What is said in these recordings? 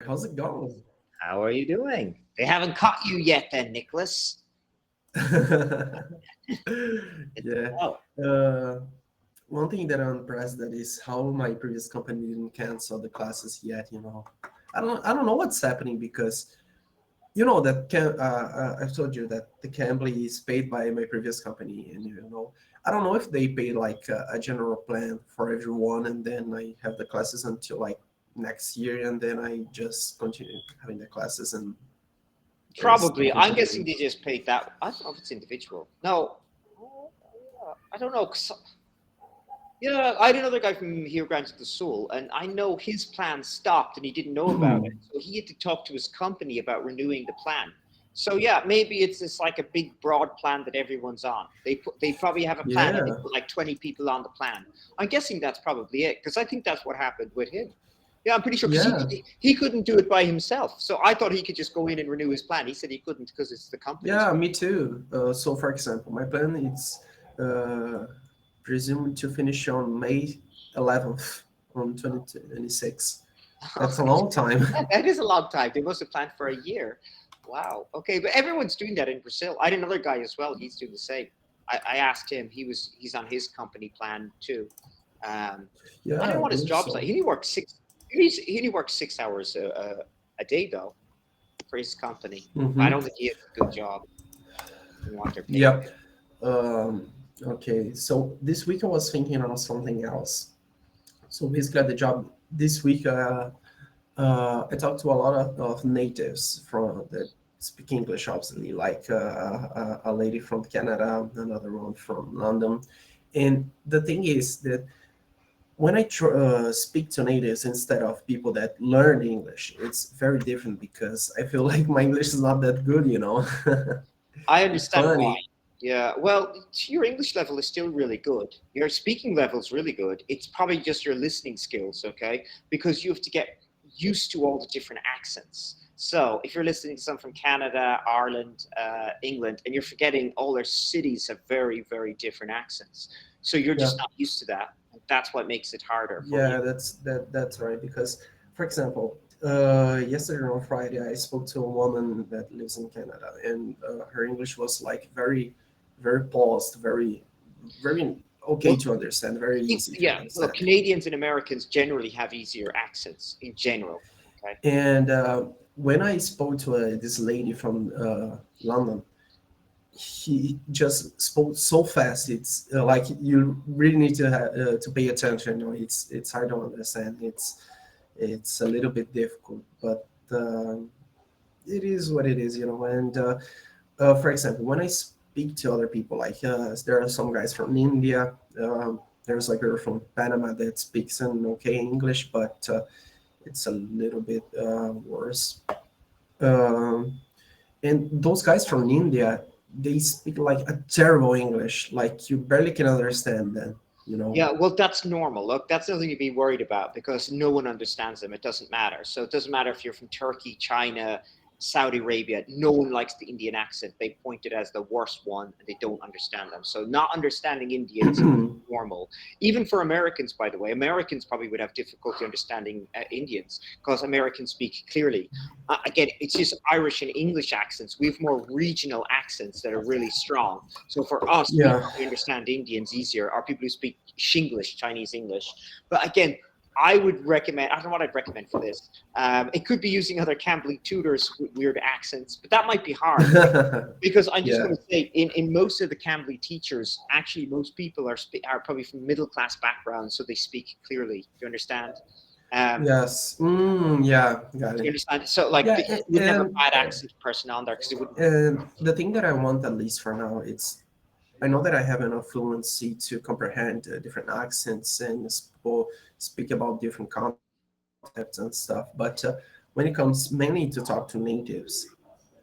How's it going? How are you doing? They haven't caught you yet, then, Nicholas. Good to Yeah. know. Uh, One thing that I'm impressed that is how my previous company didn't cancel the classes yet. I don't know what's happening because that I've told you that the Cambly is paid by my previous company, and I don't know if they pay like a general plan for everyone, and then I have the classes until like next year, and then I just continue having the classes and just Probably. I'm continue guessing doing. they just paid that. I don't know if it's individual. No. I don't know. Yeah, I had another guy from here, Granted the Soul, and I know his plan stopped and he didn't know about it. So he had to talk to his company about renewing the plan. So yeah, maybe it's just like a big broad plan that everyone's on. They probably have a plan and they Yeah, put like 20 people on the plan. I'm guessing that's probably it because I think that's what happened with him. Yeah, I'm pretty sure because yeah, he couldn't do it by himself. So I thought he could just go in and renew his plan. He said he couldn't because it's the company's yeah. plan. Me too. So, for example, my plan is uh, presumed to finish on May 11th on 2026. That's a long time. That is a long time. They must have planned for a year. Wow. Okay, but everyone's doing that in Brazil. I had another guy as well. He's doing the same. I asked him. He's on his company plan too. Um, I Yeah, don't I know what his believe job's like. so. He only works six. He only works 6 hours a day though for his company. I don't Mm-hmm. think he has a good job and what they're paying Yep. him. Okay, so this week I was thinking on something else. So basically, at the job this week, I talked to a lot of natives from that speak English, obviously, like a lady from Canada, another one from London. And the thing is that when I speak to natives instead of people that learn English, it's very different because I feel like my English is not that good. I It's understand why. funny. Yeah, well, your English level is still really good. Your speaking level is really good. It's probably just your listening skills, okay? Because you have to get used to all the different accents. So if you're listening to someone from Canada, Ireland, England, and you're forgetting all their cities have very, very different accents. So you're just Yeah. not used to that. That's what makes it harder for you. Yeah, that's right. Because, for example, yesterday on Friday, I spoke to a woman that lives in Canada, and her English was like very, very paused, very okay Well, to understand, very easy to yeah, well, understand. Canadians and Americans generally have easier accents in general. Okay. And when I spoke to this lady from London, he just spoke so fast. It's like you really need to pay attention. It's hard to understand. It's a little bit difficult, but it is what it is. And for example, when I speak to other people, like there are some guys from India, there's a girl from Panama that speaks an okay English, but it's a little bit worse. Um, and those guys from India, they speak like a terrible English, like you barely can understand them. Yeah, well, that's normal. Look, that's nothing to be worried about because no one understands them. It doesn't matter. So it doesn't matter if you're from Turkey, China, Saudi Arabia. No one likes the Indian accent. They point it as the worst one and they don't understand them. So not understanding Indians is normal. Even for Americans, by the way, Americans probably would have difficulty understanding Indians because Americans speak clearly. Again, it's just Irish and English accents. We have more regional accents that are really strong. So for us, we Yeah. probably understand Indians easier, or people who speak Shinglish, Chinese English. But again, I would recommend, I don't know what I'd recommend for this. It could be using other Cambly tutors with weird accents, but that might be hard because I'm just Yeah. going to say, in most of the Cambly teachers, actually, most people are probably from middle class backgrounds, so they speak clearly. Do you understand? Um, Yes. Yeah. Got do you it. understand? So, like, Yeah. you wouldn't have a bad accent person on there because it wouldn't. And the thing that I want, at least for now, it's I know that I have enough fluency to comprehend different accents and speak about different concepts and stuff. But when it comes mainly to talk to natives,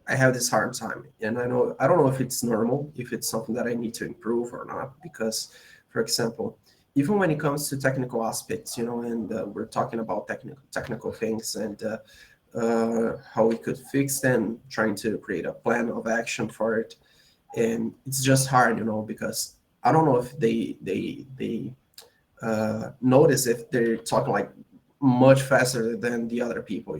I have this hard time, and I don't know if it's normal, if it's something that I need to improve or not. Because, for example, even when it comes to technical aspects, and we're talking about technical things and how we could fix them, trying to create a plan of action for it, and it's just hard, because I don't know if they notice if they're talking like much faster than the other people.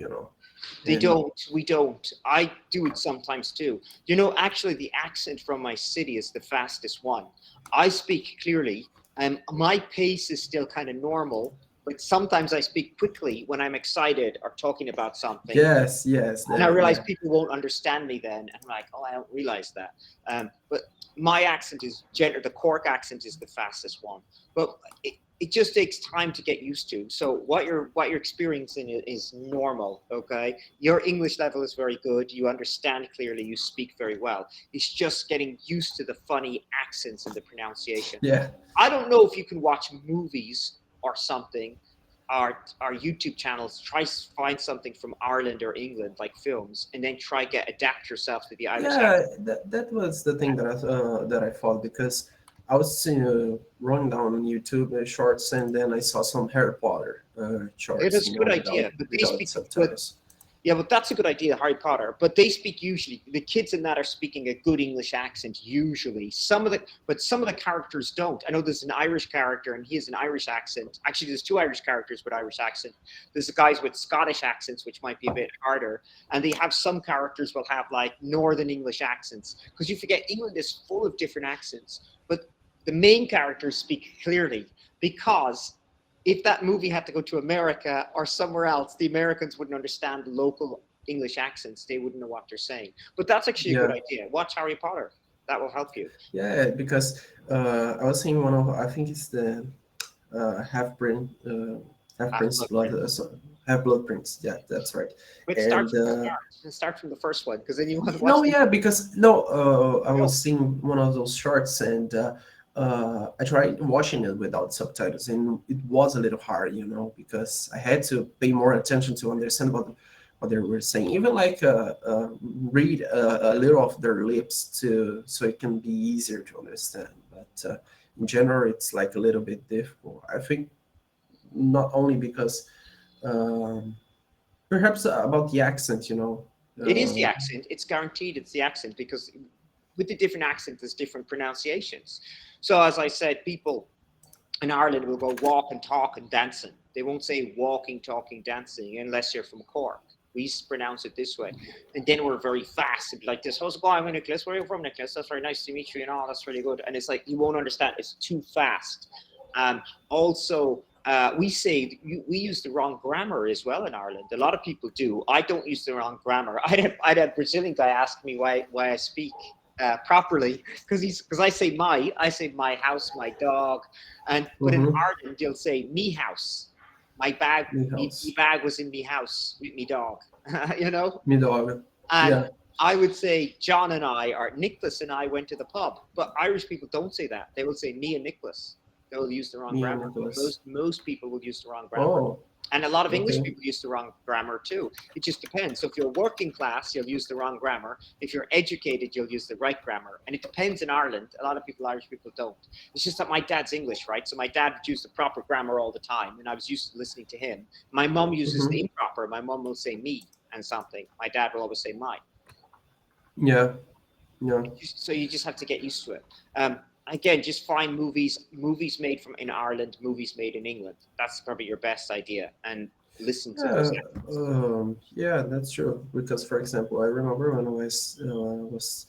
They And don't. We don't. I do it sometimes too. You know, actually, the accent from my city is the fastest one. I speak clearly, and my pace is still kind of normal, but sometimes I speak quickly when I'm excited or talking about something. yes, yes, And I realize yeah, people won't understand me then. And I'm like, oh, I don't realize that. But my accent is general. The Cork accent is the fastest one, but it just takes time to get used to. So what you're experiencing is normal. Okay, your English level is very good. You understand clearly. You speak very well. It's just getting used to the funny accents and the pronunciation. yeah. I don't know if you can watch movies or something, our YouTube channels. Try find something from Ireland or England, like films, and then try get adapt yourself to the Irish Yeah, accent. that was the thing that I thought because I was running down on YouTube shorts and then I saw some Harry Potter It shorts, is a good idea, but they without speak. But subtitles. yeah, but that's a good idea, Harry Potter. But they speak usually. The kids in that are speaking a good English accent usually. Some of the characters don't. I know there's an Irish character and he has an Irish accent. Actually, there's two Irish characters with Irish accent. There's the guys with Scottish accents, which might be a bit harder, and they have some characters will have like Northern English accents because you forget England is full of different accents. But the main characters speak clearly because if that movie had to go to America or somewhere else, the Americans wouldn't understand local English accents. They wouldn't know what they're saying. But that's actually a good Yeah, idea. Watch Harry Potter. That will help you. yeah, because I was seeing one of I think it's the half Half prince Blood blood Prince. half blood prince. Yeah, that's right. But start And from the start. And start from the first one because then you want to watch no, the yeah, because no, I film. was seeing one of those shorts and I tried watching it without subtitles, and it was a little hard, because I had to pay more attention to understand what they were saying, even like read a little of their lips to so it can be easier to understand. But in general, it's like a little bit difficult. I think not only because um, perhaps about the accent, It is the Uh, accent. It's guaranteed it's the accent because with the different accents, there's different pronunciations. So as I said, people in Ireland will go walk and talk and dancing. They won't say walking, talking, dancing unless you're from Cork. We pronounce it this way. And then we're very fast. It'd be like this. How's it going, Nicholas? Where are you from, Nicholas? That's very nice to meet you. That's really good. And it's like, you won't understand. It's too fast. Also, we use the wrong grammar as well in Ireland. A lot of people do. I don't use the wrong grammar. I had a Brazilian guy ask me why I speak properly because I say my house, my dog, but in mhm. Ireland you'll say me house, my bag, In me house. bag was in me house with me dog, you know, Me dog. and Yeah, I would say John and I or Nicholas and I went to the pub, but Irish people don't say that. They will say me and Nicholas. They will use the wrong me and grammar. Nicholas. Most people will use the wrong grammar. Oh, And a lot of English okay. people use the wrong grammar too. It just depends. So if you're working class, you'll use the wrong grammar. If you're educated, you'll use the right grammar. And it depends in Ireland. A lot of people, Irish people, don't. It's just that my dad's English, right? So my dad would use the proper grammar all the time, and I was used to listening to him. My mum uses Hmm. the improper. My mum will say me and something. My dad will always say my. Yeah, yeah. So you just have to get used to it. Again, just find movies made from in Ireland, movies made in England. That's probably your best idea, and listen to those. Yeah, yeah, that's true. Because, for example, I remember when I was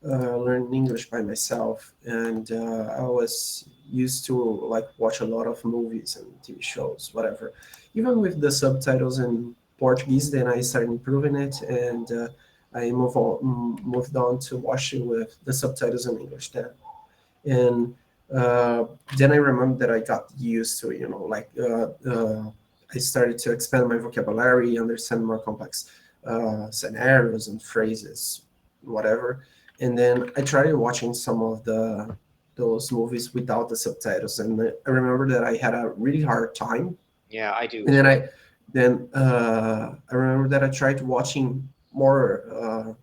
learning English by myself, and I was used to like watch a lot of movies and TV shows, whatever. Even with the subtitles in Portuguese, then I started improving it, and I moved on to watching with the subtitles in English then. And then I remember that I got used to it, like I started to expand my vocabulary, understand more complex scenarios and phrases, whatever. And then I tried watching some of those movies without the subtitles, and I remember that I had a really hard time. Yeah, I do And as then well. I remember that I tried watching more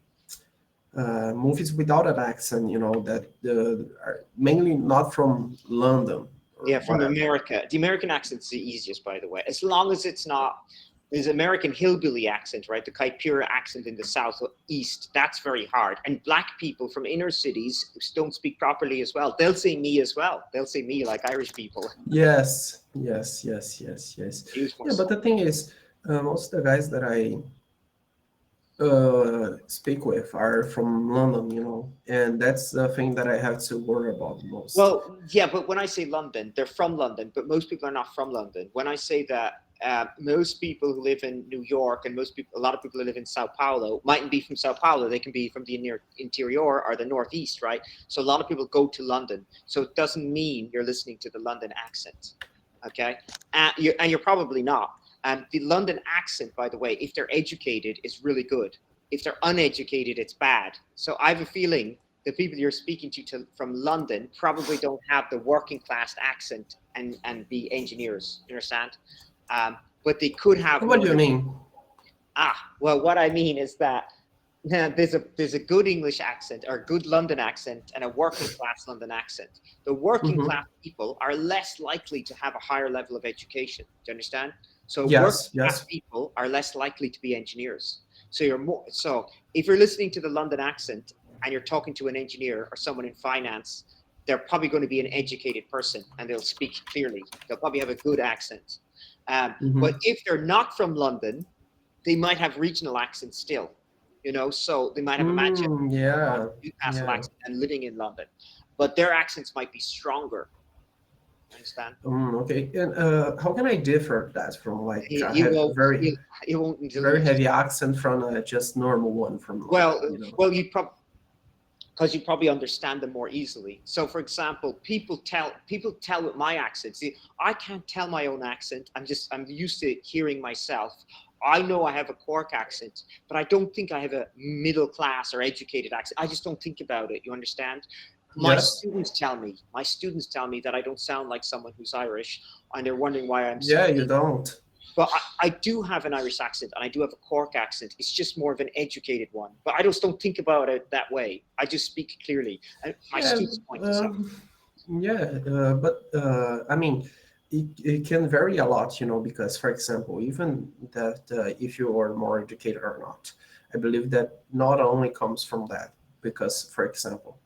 movies without an accent, that are mainly not from London or Yeah, from whatever. America. The American accent's the easiest, by the way, as long as it's not. There's American hillbilly accent, right? The Kaipira accent in the southeast. That's very hard. And black people from inner cities don't speak properly as well. They'll say me as well. They'll say me like Irish people. Yes, yes, yes, yes, yes. Use more Yeah, but stuff. the thing is, most of the guys that I speak with are from London, and that's the thing that I have to worry about the most. Well, yeah, but when I say London, they're from London, but most people are not from London. When I say that, most people who live in New York and a lot of people who live in Sao Paulo mightn't be from Sao Paulo. They can be from the interior or the northeast, right? So a lot of people go to London. So it doesn't mean you're listening to the London accent, okay? And you're probably not. The London accent, by the way, if they're educated, is really good. If they're uneducated, it's bad. So I have a feeling the people you're speaking from London probably don't have the working class accent and be engineers. You understand? But they could have What more do you than mean? well. What I mean is that there's a good English accent or a good London accent and a working class London accent. The working Hmm. class people are less likely to have a higher level of education. Do you understand? So working Yes, class yes. people are less likely to be engineers. So if you're listening to the London accent and you're talking to an engineer or someone in finance, they're probably going to be an educated person and they'll speak clearly. They'll probably have a good accent. But Hmm. if they're not from London, they might have regional accents still, so they might have a Manchester or Yeah, Newcastle yeah. accent and living in London, but their accents might be stronger. Understand? Okay. And how can I differ that from like You, a you won't, very, you won't until very you just heavy accent from a just normal one from well, London? well, you probably because you probably understand them more easily. So, for example, people tell with my accent. See, I can't tell my own accent. I'm used to hearing myself. I know I have a Cork accent, but I don't think I have a middle class or educated accent. I just don't think about it. You understand? My Yes. students tell me. My students tell me that I don't sound like someone who's Irish, and they're wondering why I'm Yeah, you speaking. don't. But I do have an Irish accent and I do have a Cork accent. It's just more of an educated one. But I just don't think about it that way. I just speak clearly. And my Yeah, students point this out. yeah, but I mean, it can vary a lot, because, for example, even that if you are more educated or not, I believe that not only comes from that, because, for example,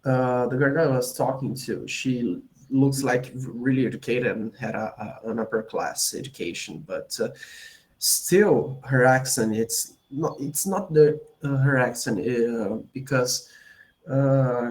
the girl I was talking to, she looks like really educated and had an upper class education, but still her accent, it's not her accent because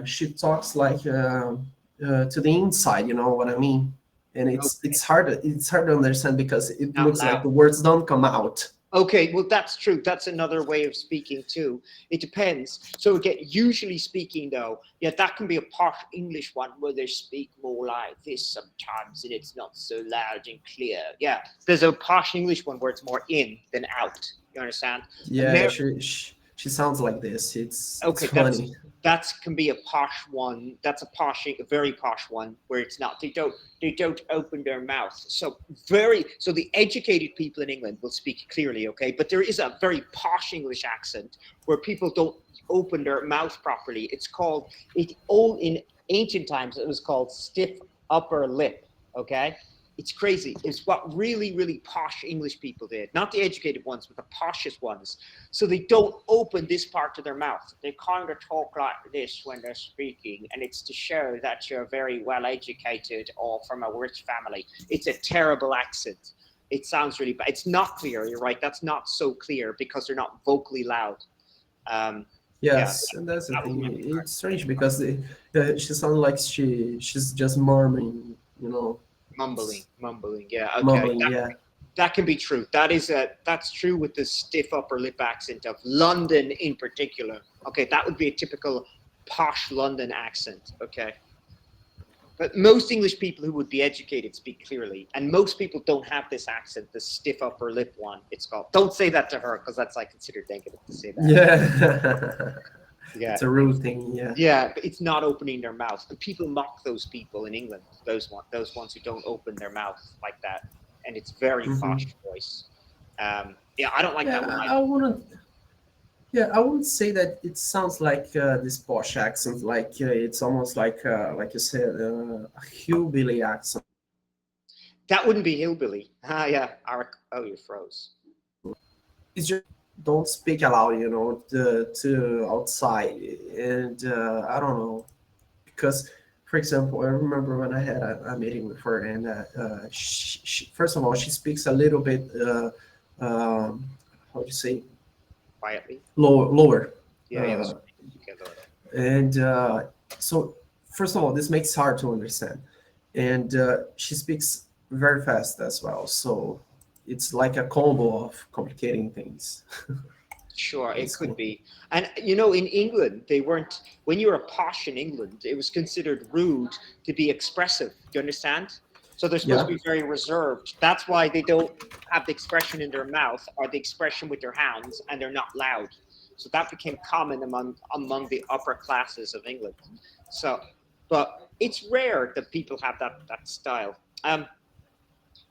she talks like to the inside, you know what I mean? And it's Okay. it's hard it's hard to understand because It's it not looks like loud. the words don't come out. Okay, well, that's true. That's another way of speaking too. It depends. So again, usually speaking though, yeah, that can be a posh English one where they speak more like this sometimes, and it's not so loud and clear. Yeah, there's a posh English one where it's more in than out. You understand? Yeah, Amer- she sounds like this. It's okay, that's funny. that can be a posh one. That's a very posh one where it's not. They don't open their mouth. So the educated people in England will speak clearly, okay. But there is a very posh English accent where people don't open their mouth properly. It's called it. Old in ancient times, it was called stiff upper lip. Okay, it's crazy. It's what really, really posh English people did, not the educated ones, but the poshest ones. So they don't open this part of their mouth. They kind of talk like this when they're speaking, and it's to show that you're very well educated or from a rich family. It's a terrible accent. It sounds really bad. It's not clear. You're right. That's not so clear because they're not vocally loud. Um, yeah, Yes, and that's the that would be thing. my big It's strange because she sounds like she's just murmuring, mumbling, mumbling. Yeah, okay. mumbling. Yeah. That can be true. That's true with the stiff upper lip accent of London in particular. Okay, that would be a typical posh London accent. Okay. But most English people who would be educated speak clearly, and most people don't have this accent, the stiff upper lip one. It's called. Don't say that to her because that's like considered negative to say that. Yeah. Yeah, It's a rude thing. Yeah. yeah, but it's not opening their mouth, and people mock those people in England. Those ones who don't open their mouth like that, and it's very Hmm. posh voice. Yeah, I don't like Yeah, that one I either. wouldn't. Yeah, I wouldn't say that it sounds like this posh accent. Like it's almost like you said, a hillbilly accent. That wouldn't be hillbilly. Ah, yeah. Oh, you froze. It's just don't speak aloud, to outside, and I don't know because, for example, I remember when I had a meeting with her, and first of all, she speaks a little bit. How do you say? quietly. Lower. Yeah, yeah, that's Uh, right. Okay, lower. and so, first of all, this makes it hard to understand. And she speaks very fast as well. So it's like a combo of complicating things, Sure, it could basically. be. And in England, they weren't, when you were posh in England, it was considered rude to be expressive. Do you understand? So they're supposed to Yeah. be very reserved. That's why they don't have the expression in their mouth or the expression with their hands, and they're not loud. So that became common among the upper classes of England. So, but it's rare that people have that style.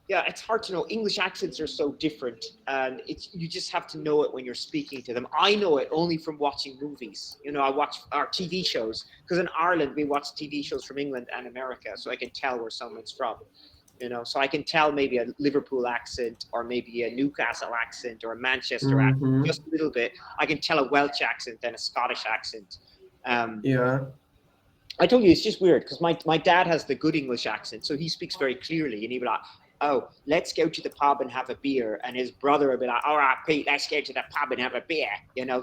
Yeah, it's hard to know. English accents are so different, and you just have to know it when you're speaking to them. I know it only from watching movies. I watch our TV shows because in Ireland we watch TV shows from England and America, so I can tell where someone's from. So I can tell maybe a Liverpool accent or maybe a Newcastle accent or a Manchester accent, Hmm. just a little bit. I can tell a Welsh accent and a Scottish accent. Um, Yeah. I told you it's just weird because my dad has the good English accent, so he speaks very clearly, and he'd be like, "Oh, let's go to the pub and have a beer," and his brother would be like, "All right, Pete, let's go to the pub and have a beer."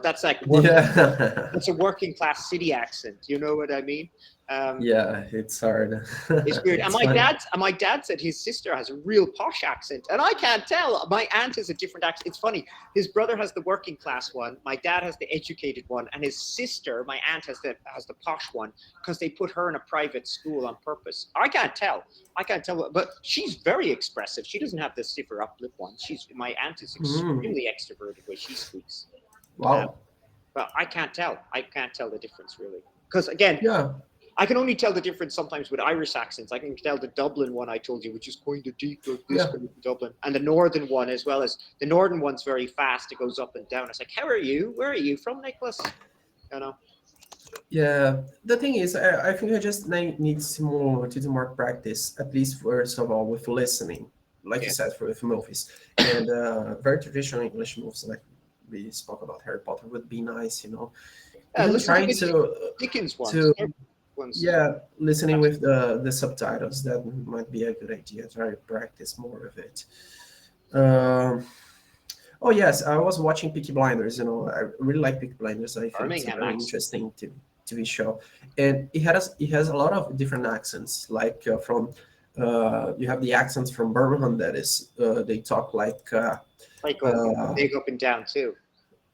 That's like working. Yeah. It's a working class city accent. You know what I mean? Um, Yeah, it's hard. it's weird. And It's my funny. dad said his sister has a real posh accent, and I can't tell. My aunt has a different accent. It's funny. His brother has the working class one. My dad has the educated one, and his sister, my aunt, has the posh one because they put her in a private school on purpose. I can't tell. But she's very expressive. She doesn't have the stiffer lip one. My aunt is Hmm. extremely extroverted way she speaks. Uh, Wow. but I can't tell. I can't tell the difference really. Because again, Yeah. I can only tell the difference sometimes with Irish accents. I can tell the Dublin one I told you, which is kind of deep like this Yeah. kind of Dublin, and the northern one as well. As the northern one's very fast; it goes up and down. It's like, how are you? Where are you from, Nicholas? You know. Yeah. The thing is, I think I just need to do more practice, at least first of all, with listening, like you Yeah. said, with movies. And very traditional English movies, like we spoke about Harry Potter, would be nice. Even Listen to trying the Dickens ones. to They're ones. yeah, listening with the subtitles, that might be a good idea. Try to practice more of it. Um, oh yes, I was watching Peaky Blinders. I really like Peaky Blinders. I think it's a Birmingham very accent. interesting TV show, and it has a lot of different accents. Like from you have the accents from Birmingham, that is they talk like They go uh, they go up and down too.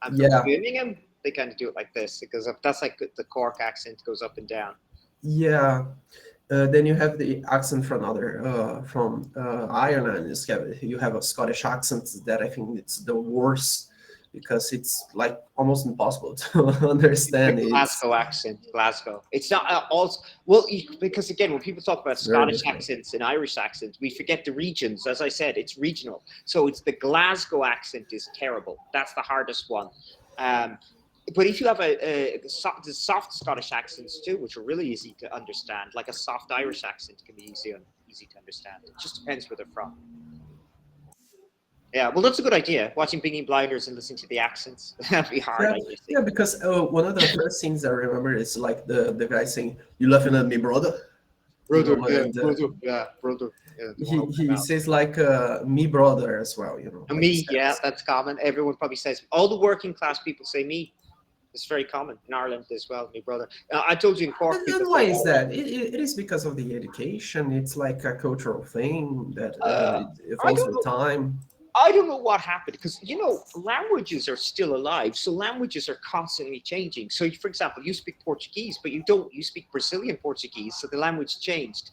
And from yeah. Birmingham, they kind of do it like this because that's like the Cork accent goes up and down. Yeah. Then you have the accent from Ireland. You have a Scottish accent that I think it's the worst because it's like almost impossible to The understand. It's Glasgow accent, Glasgow. It's not also well because again, when people talk about it's very Scottish difficult. accents and Irish accents, we forget the regions. As I said, it's regional. So it's the Glasgow accent is terrible. That's the hardest one. Um, but if you have the soft Scottish accents too, which are really easy to understand, like a soft Irish accent can be easy to understand. It just depends where they're from. Yeah, well, that's a good idea. Watching Peaky Blinders and listening to the accents. That'd be hard, Yeah, I guess. yeah. Because one of the first scenes I remember is like the guy saying, "You laughing at me, brother?" Brother, yeah, And brother, yeah, brother. Yeah, don't want he to open he your mouth. says like "me brother" as well. And Like he me, yeah, says. that's common. Everyone probably says, all the working class people say me. It's very common in Ireland as well, me brother. I told you in Cork, people And why say, is oh, that? It is because of the education. It's like a cultural thing that uh, it I evolves don't with know. time. I don't know what happened because languages are still alive, so languages are constantly changing. So, for example, you speak Portuguese, but you don't. You speak Brazilian Portuguese, so the language changed.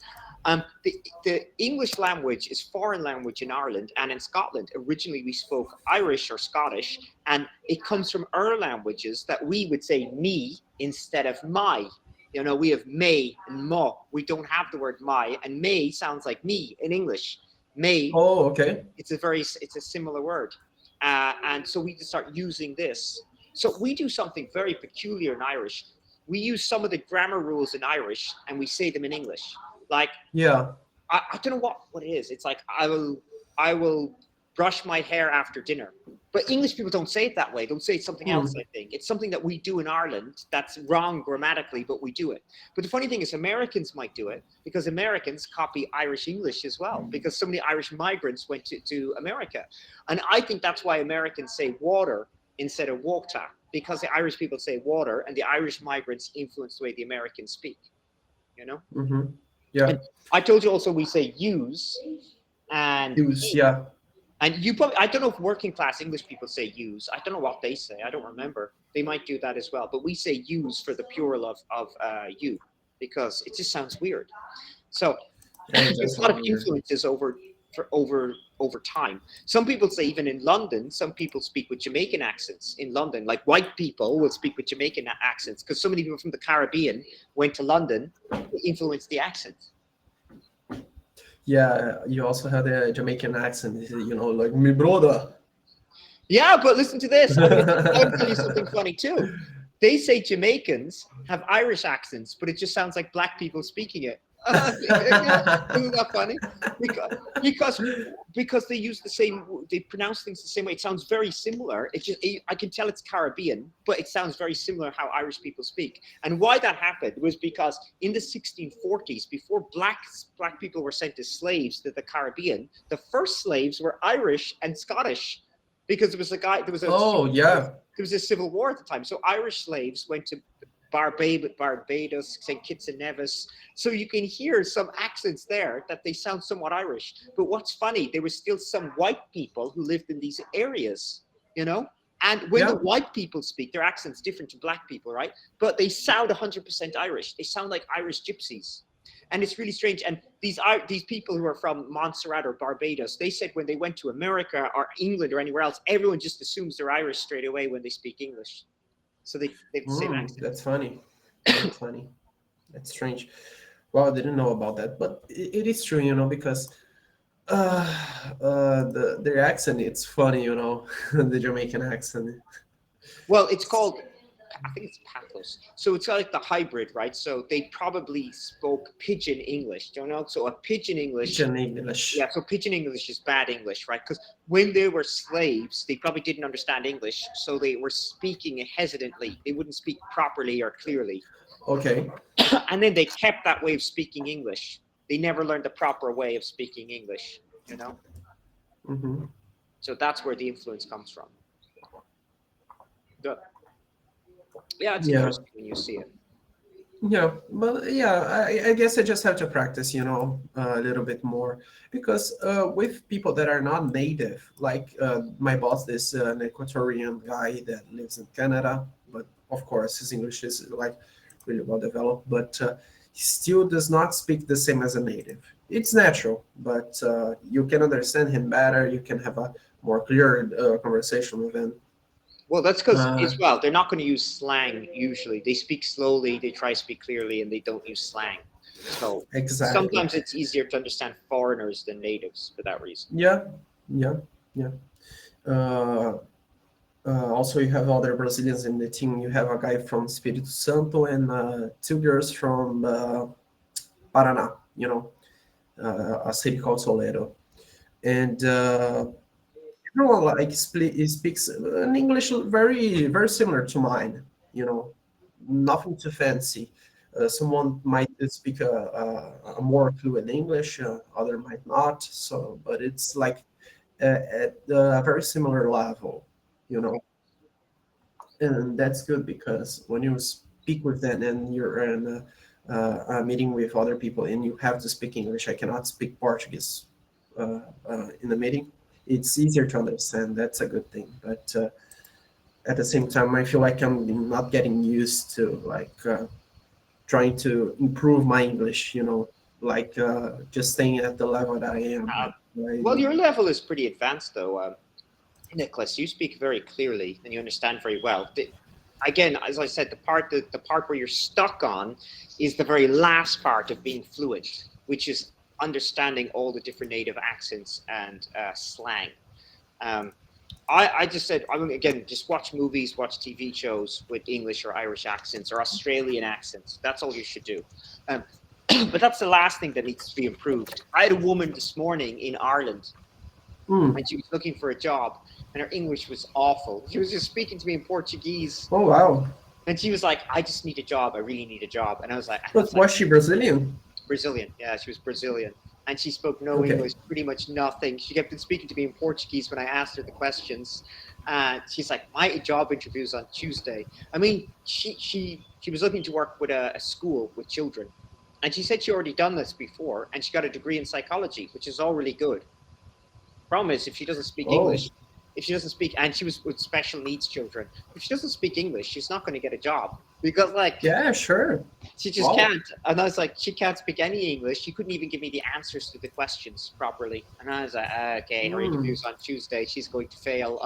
The English language is foreign language in Ireland and in Scotland. Originally, we spoke Irish or Scottish, and it comes from our languages that we would say me instead of my. We have may and mo. We don't have the word my, and may sounds like me in English. May Oh, okay. it's a similar word, and so we just start using this. So we do something very peculiar in Irish. We use some of the grammar rules in Irish and we say them in English. Like Yeah. I don't know what it is. It's like I will brush my hair after dinner. But English people don't say it that way. Don't say it's something else, Hmm. I think. It's something that we do in Ireland that's wrong grammatically, but we do it. But the funny thing is Americans might do it because Americans copy Irish English as well, because so many Irish migrants went to America. And I think that's why Americans say water instead of water, because the Irish people say water, and the Irish migrants influence the way the Americans speak. You know. Mm-hmm. Yeah. And I told you also we say use and Use. Yeah. and you probably, I don't know if working class English people say use. I don't know what they say. I don't remember. They might do that as well. But we say use for the plural of you, because it just sounds weird. So Yeah, it there's does a lot sound of weird. influences over time. Some people say even in London, some people speak with Jamaican accents in London. Like white people will speak with Jamaican accents because so many people from the Caribbean went to London to influence the accent. Yeah, you also had a Jamaican accent, you know, like me brother. Yeah, but listen to this. I'm tell you something funny too. They say Jamaicans have Irish accents, but it just sounds like black people speaking it. Isn't that funny? Because, because because they use the same, they pronounce things the same way. It sounds very similar. It just, I can tell it's Caribbean, but it sounds very similar how Irish people speak. And why that happened was because in the 1640s, before black people were sent as slaves to the Caribbean, the first slaves were Irish and Scottish, because there was a guy, Oh, yeah. there was a civil war at the time. So Irish slaves went to Barbados, St. Kitts and Nevis. So you can hear some accents there that they sound somewhat Irish. But what's funny, there were still some white people who lived in these areas, you know? And when the Yeah. white people speak, their accent's different to black people, right? But they sound 100% Irish. They sound like Irish gypsies. And it's really strange. And these people who are from Montserrat or Barbados, they said when they went to America or England or anywhere else, everyone just assumes they're Irish straight away when they speak English. So they've the same accent. That's funny. That's funny. That's strange. Well, I didn't know about that, but it is true, you know, because their accent, it's funny, you know, the Jamaican accent. Well, it's called, I think it's pathos. So it's like the hybrid, right? So they probably spoke pidgin English, do you know? So a pidgin English, Pidgin English. yeah, so pidgin English is bad English, right? Because when they were slaves, they probably didn't understand English, so they were speaking hesitantly. They wouldn't speak properly or clearly. Okay. And then they kept that way of speaking English. They never learned the proper way of speaking English, you know? Mm-hmm. So that's where the influence comes from. Yeah, it's Yeah. interesting when you see it. Yeah, but yeah, I guess I just have to practice, you know, a little bit more because with people that are not native, like my boss is an Ecuadorian guy that lives in Canada, but of course his English is like really well developed, but he still does not speak the same as a native. It's natural, but you can understand him better. You can have a more clear conversation with him. Well, that's because Uh, as well, they're not going to use slang usually. They speak slowly, they try to speak clearly, and they don't use slang. So exactly. sometimes it's easier to understand foreigners than natives for that reason. Yeah, yeah, yeah. Uh, also, you have other Brazilians in the team. You have a guy from Espírito Santo and two girls from Paraná, you know, a city called Soledo. And everyone like speaks an English very, very similar to mine, you know, nothing too fancy. Someone might speak a more fluent English, other might not. So, but it's like at a very similar level, you know. And that's good because when you speak with them and you're in a meeting with other people and you have to speak English, I cannot speak Portuguese in the meeting. It's easier to understand. That's a good thing. But at the same time, I feel like I'm not getting used to like trying to improve my English. You know, like just staying at the level that I am. Uh, Right? well, your level is pretty advanced, though. Nicholas, you speak very clearly and you understand very well. Again, as I said, the part where you're stuck on is the very last part of being fluent, which is understanding all the different native accents and slang. Um, I just said, I mean, again, just watch movies, watch TV shows with English or Irish accents or Australian accents. That's all you should do. Um, but that's the last thing that needs to be improved. I had a woman this morning in Ireland Mm. and she was looking for a job and her English was awful. She was just speaking to me in Portuguese Oh wow! and she was like, I just need a job. I really need a job. And I But was like, was she Brazilian? Brazilian. Yeah, she was Brazilian. And she spoke no Okay. English, pretty much nothing. She kept on speaking to me in Portuguese when I asked her the questions. And she's like, my job interview's on Tuesday. I mean, she was looking to work with a school with children, and she said she already done this before, and she got a degree in psychology, which is all really good. Problem is, if she doesn't speak Oh, English, if she doesn't speak, and she was with special needs children, if she doesn't speak English, she's not going to get a job because like yeah, sure. she just Wow. can't. And I was like, she can't speak any English. She couldn't even give me the answers to the questions properly. And I was like, okay, her Hmm. interview's on Tuesday. She's going to fail.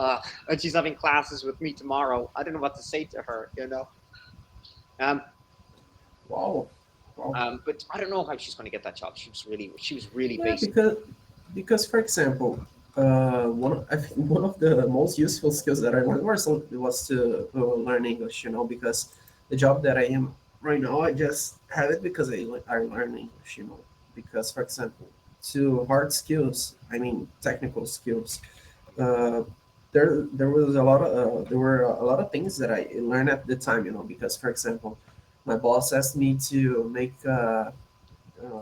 And she's having classes with me tomorrow. I don't know what to say to her, you know. Um, Wow. Wow. but I don't know how she's going to get that job. She was really Yeah, basic. because for example, I think one of the most useful skills that I learned was to learn English. Because the job that I am right now, I just have it because I learn English. Because for example, to hard skills, I mean technical skills. Uh, there were a lot of things that I learned at the time. Because for example, my boss asked me to make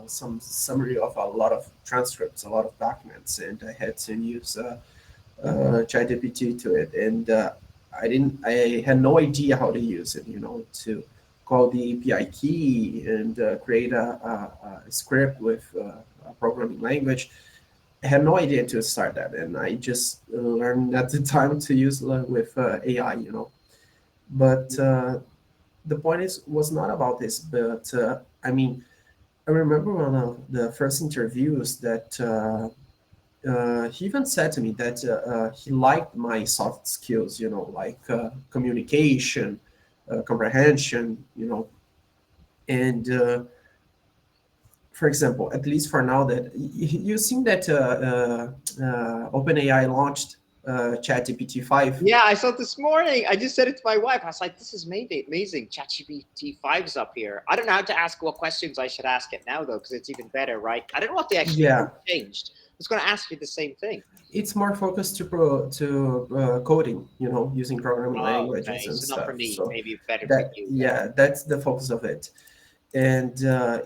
some summary of a lot of transcripts, a lot of documents, and I had to use ChatGPT to it, and I had no idea how to use it, to call the API key and create a script with a programming language. I had no idea to start that, and I just learned at the time to use with AI, But the point was not about this, but I mean, I remember one of the first interviews that he even said to me that he liked my soft skills, like communication, comprehension, and for example, at least for now, that you've seen that OpenAI launched ChatGPT 5. Yeah, I saw it this morning. I just said it to my wife. I was like, this is amazing. ChatGPT 5's up here. I don't know how to ask what questions I should ask it now, though, because it's even better, right? I don't know what they actually Yeah, changed. I was going to ask you the same thing. it's more focused to coding, using programming Oh, languages okay. and So not for stuff. me. So Maybe better for that, you then. yeah, that's the focus of it. And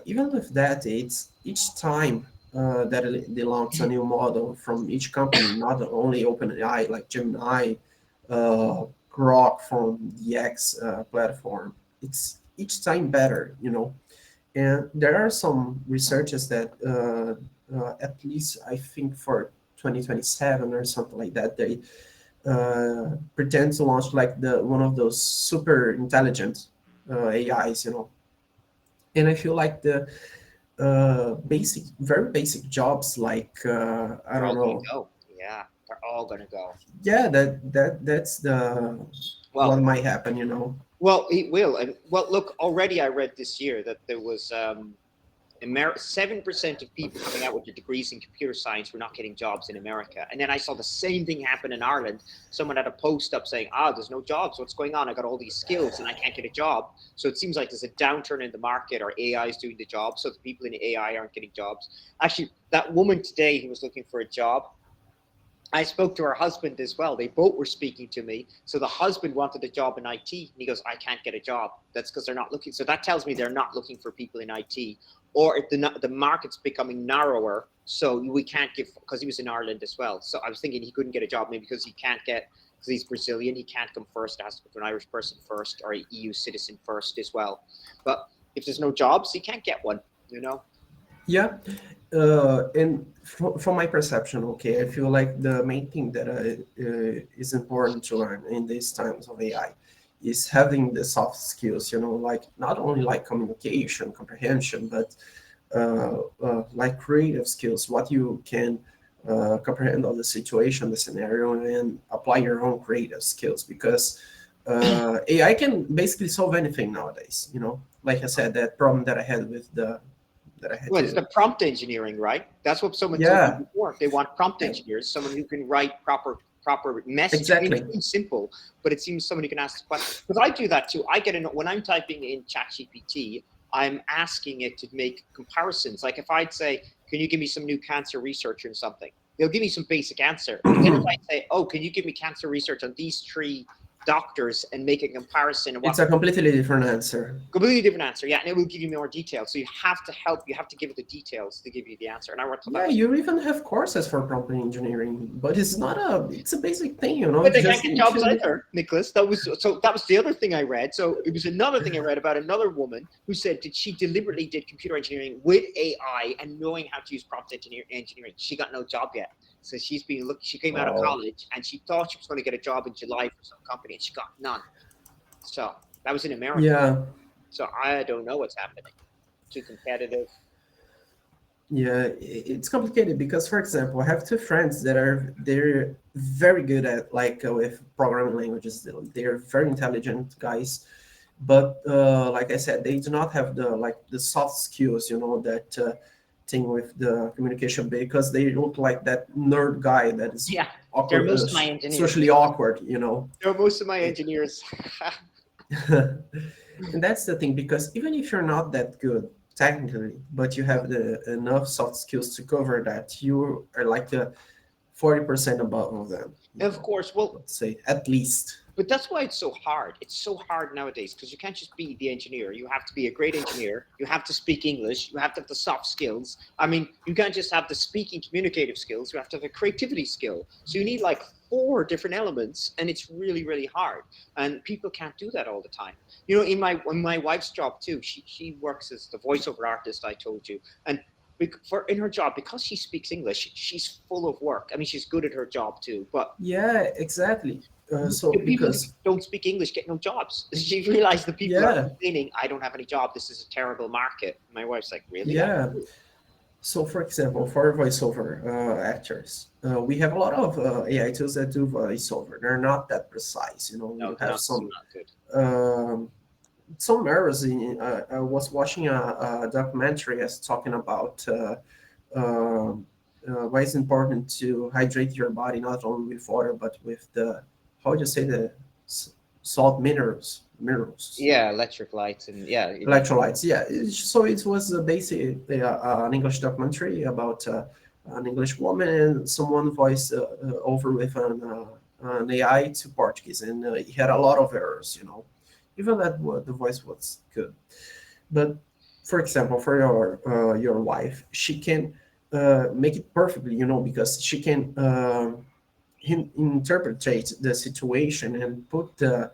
even with that, it's each time that they launch a new model from each company, not only OpenAI, like Gemini, Grok from the X platform. It's each time better. And there are some researches that, at least I think for 2027 or something like that, they pretend to launch like the one of those super intelligent AIs, and I feel like the very basic jobs like I They're don't all going to know. go. Yeah, they're all going to go. Yeah, that's the what Well, might happen. well, it will. And well, look, already I read this year that there was 7% of people coming out with their degrees in computer science were not getting jobs in America. And then I saw the same thing happen in Ireland. Someone had a post up saying, there's no jobs. What's going on? I got all these skills and I can't get a job. So it seems like there's a downturn in the market, or AI is doing the job. So the people in AI aren't getting jobs. Actually, that woman today who was looking for a job, I spoke to her husband as well. They both were speaking to me. So the husband wanted a job in IT, and he goes, "I can't get a job." That's because they're not looking. So that tells me they're not looking for people in IT, or if the market's becoming narrower. So we can't give, because he was in Ireland as well. So I was thinking he couldn't get a job maybe because he can't get, because he's Brazilian, he can't come first. It has to go to an Irish person first, or an EU citizen first as well. But if there's no jobs, he can't get one. You know. Yeah, and from my perception, okay, I feel like the main thing that is important to learn in these times of AI is having the soft skills, like not only like communication, comprehension, but like creative skills, what you can comprehend of the situation, the scenario, and apply your own creative skills. Because AI can basically solve anything nowadays. Like I said, that problem that I had with the that I had Well, it's to. the prompt engineering, right? That's what someone told me Yeah, before. They want prompt e- engineers, someone who can write proper message. I mean, it exactly. seems simple, but it seems someone who can ask the question. Because I do that too. I get in when I'm typing in ChatGPT, I'm asking it to make comparisons. Like if I'd say, "Can you give me some new cancer research or something?" They'll give me some basic answer. But then if I say, "Oh, can you give me cancer research on these three doctors and make a comparison of what. It's a completely different answer. Completely different answer, yeah, and it will give you more details. So you have to give it the details to give you the answer. And I thought Yeah, you even have courses for prompt engineering, but it's not a. It's a basic thing, you know. But they Just can't get jobs either, Nicholas. That was the other thing I read. So it was another thing I read about another woman who said she deliberately did computer engineering with AI and knowing how to use prompt engineering. She got no job yet. So she's been looking. She came out of college and she thought she was going to get a job in July for some company, and she got none. So that was in America. Yeah. So I don't know what's happening. Too competitive. Yeah, it's complicated because, for example, I have two friends that they're very good at with programming languages. They're very intelligent guys, but like I said, they do not have the soft skills, you know, that thing with the communication because they look like that nerd guy that is they're most of my engineers. Socially awkward, you know. They're most of my engineers. And that's the thing, because even if you're not that good technically, but you have enough soft skills to cover that, you are like 40% above of them. Of course, well, let's say at least. But that's why it's so hard. It's so hard nowadays because you can't just be the engineer. You have to be a great engineer. You have to speak English. You have to have the soft skills. I mean, you can't just have the speaking communicative skills. You have to have a creativity skill. So you need like 4 different elements, and it's really, really hard. And people can't do that all the time. You know, in my wife's job too, she works as the voiceover artist I told you. And in her job, because she speaks English, she's full of work. I mean, she's good at her job too. But yeah, exactly. So the people because who don't speak English get no jobs. She realized the people are complaining, I don't have any job. This is a terrible market. My wife's like, really? Yeah. So, for example, for voiceover actors, we have a lot of AI tools that do voiceover. They're not that precise, you know. No, you have some some errors in. I was watching a documentary as talking about why it's important to hydrate your body not only with water but with the, how do you say, the salt minerals. Yeah, electric lights and electrolytes. Yeah, so it was basically an English documentary about an English woman and someone voiced over with an AI to Portuguese, and he had a lot of errors, you know, even that the voice was good. But for example, for your wife, she can make it perfectly, you know, because she can interpret the situation and put the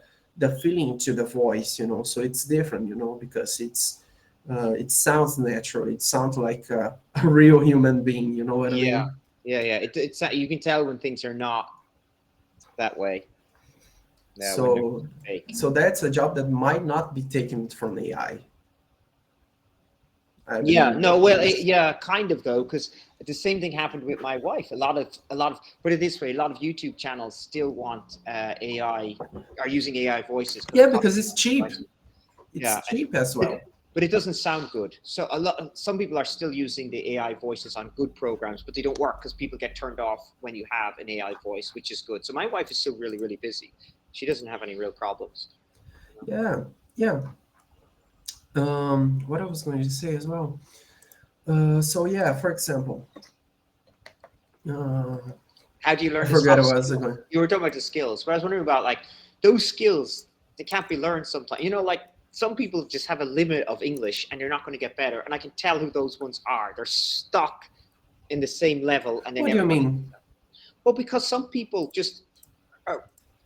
feeling to the voice, you know. So it's different, you know, because it sounds natural. It sounds like a real human being, you know what I mean? Yeah. It's you can tell when things are not that way. Yeah, so that's a job that might not be taken from AI. Kind of though, because the same thing happened with my wife. A lot of put it this way, a lot of YouTube channels still want AI, are using AI voices. Yeah, because it's cheap. It's cheap as well. But it doesn't sound good. So some people are still using the AI voices on good programs, but they don't work because people get turned off when you have an AI voice, which is good. So my wife is still really, really busy. She doesn't have any real problems. Yeah. What I was going to say as well. So yeah, for example, how do you learn? I forgot what I was going. You were talking about the skills, but I was wondering about like those skills. They can't be learned sometimes. You know, like some people just have a limit of English and they're not going to get better. And I can tell who those ones are. They're stuck in the same level, and they what never. Do you mean? Well, because some people just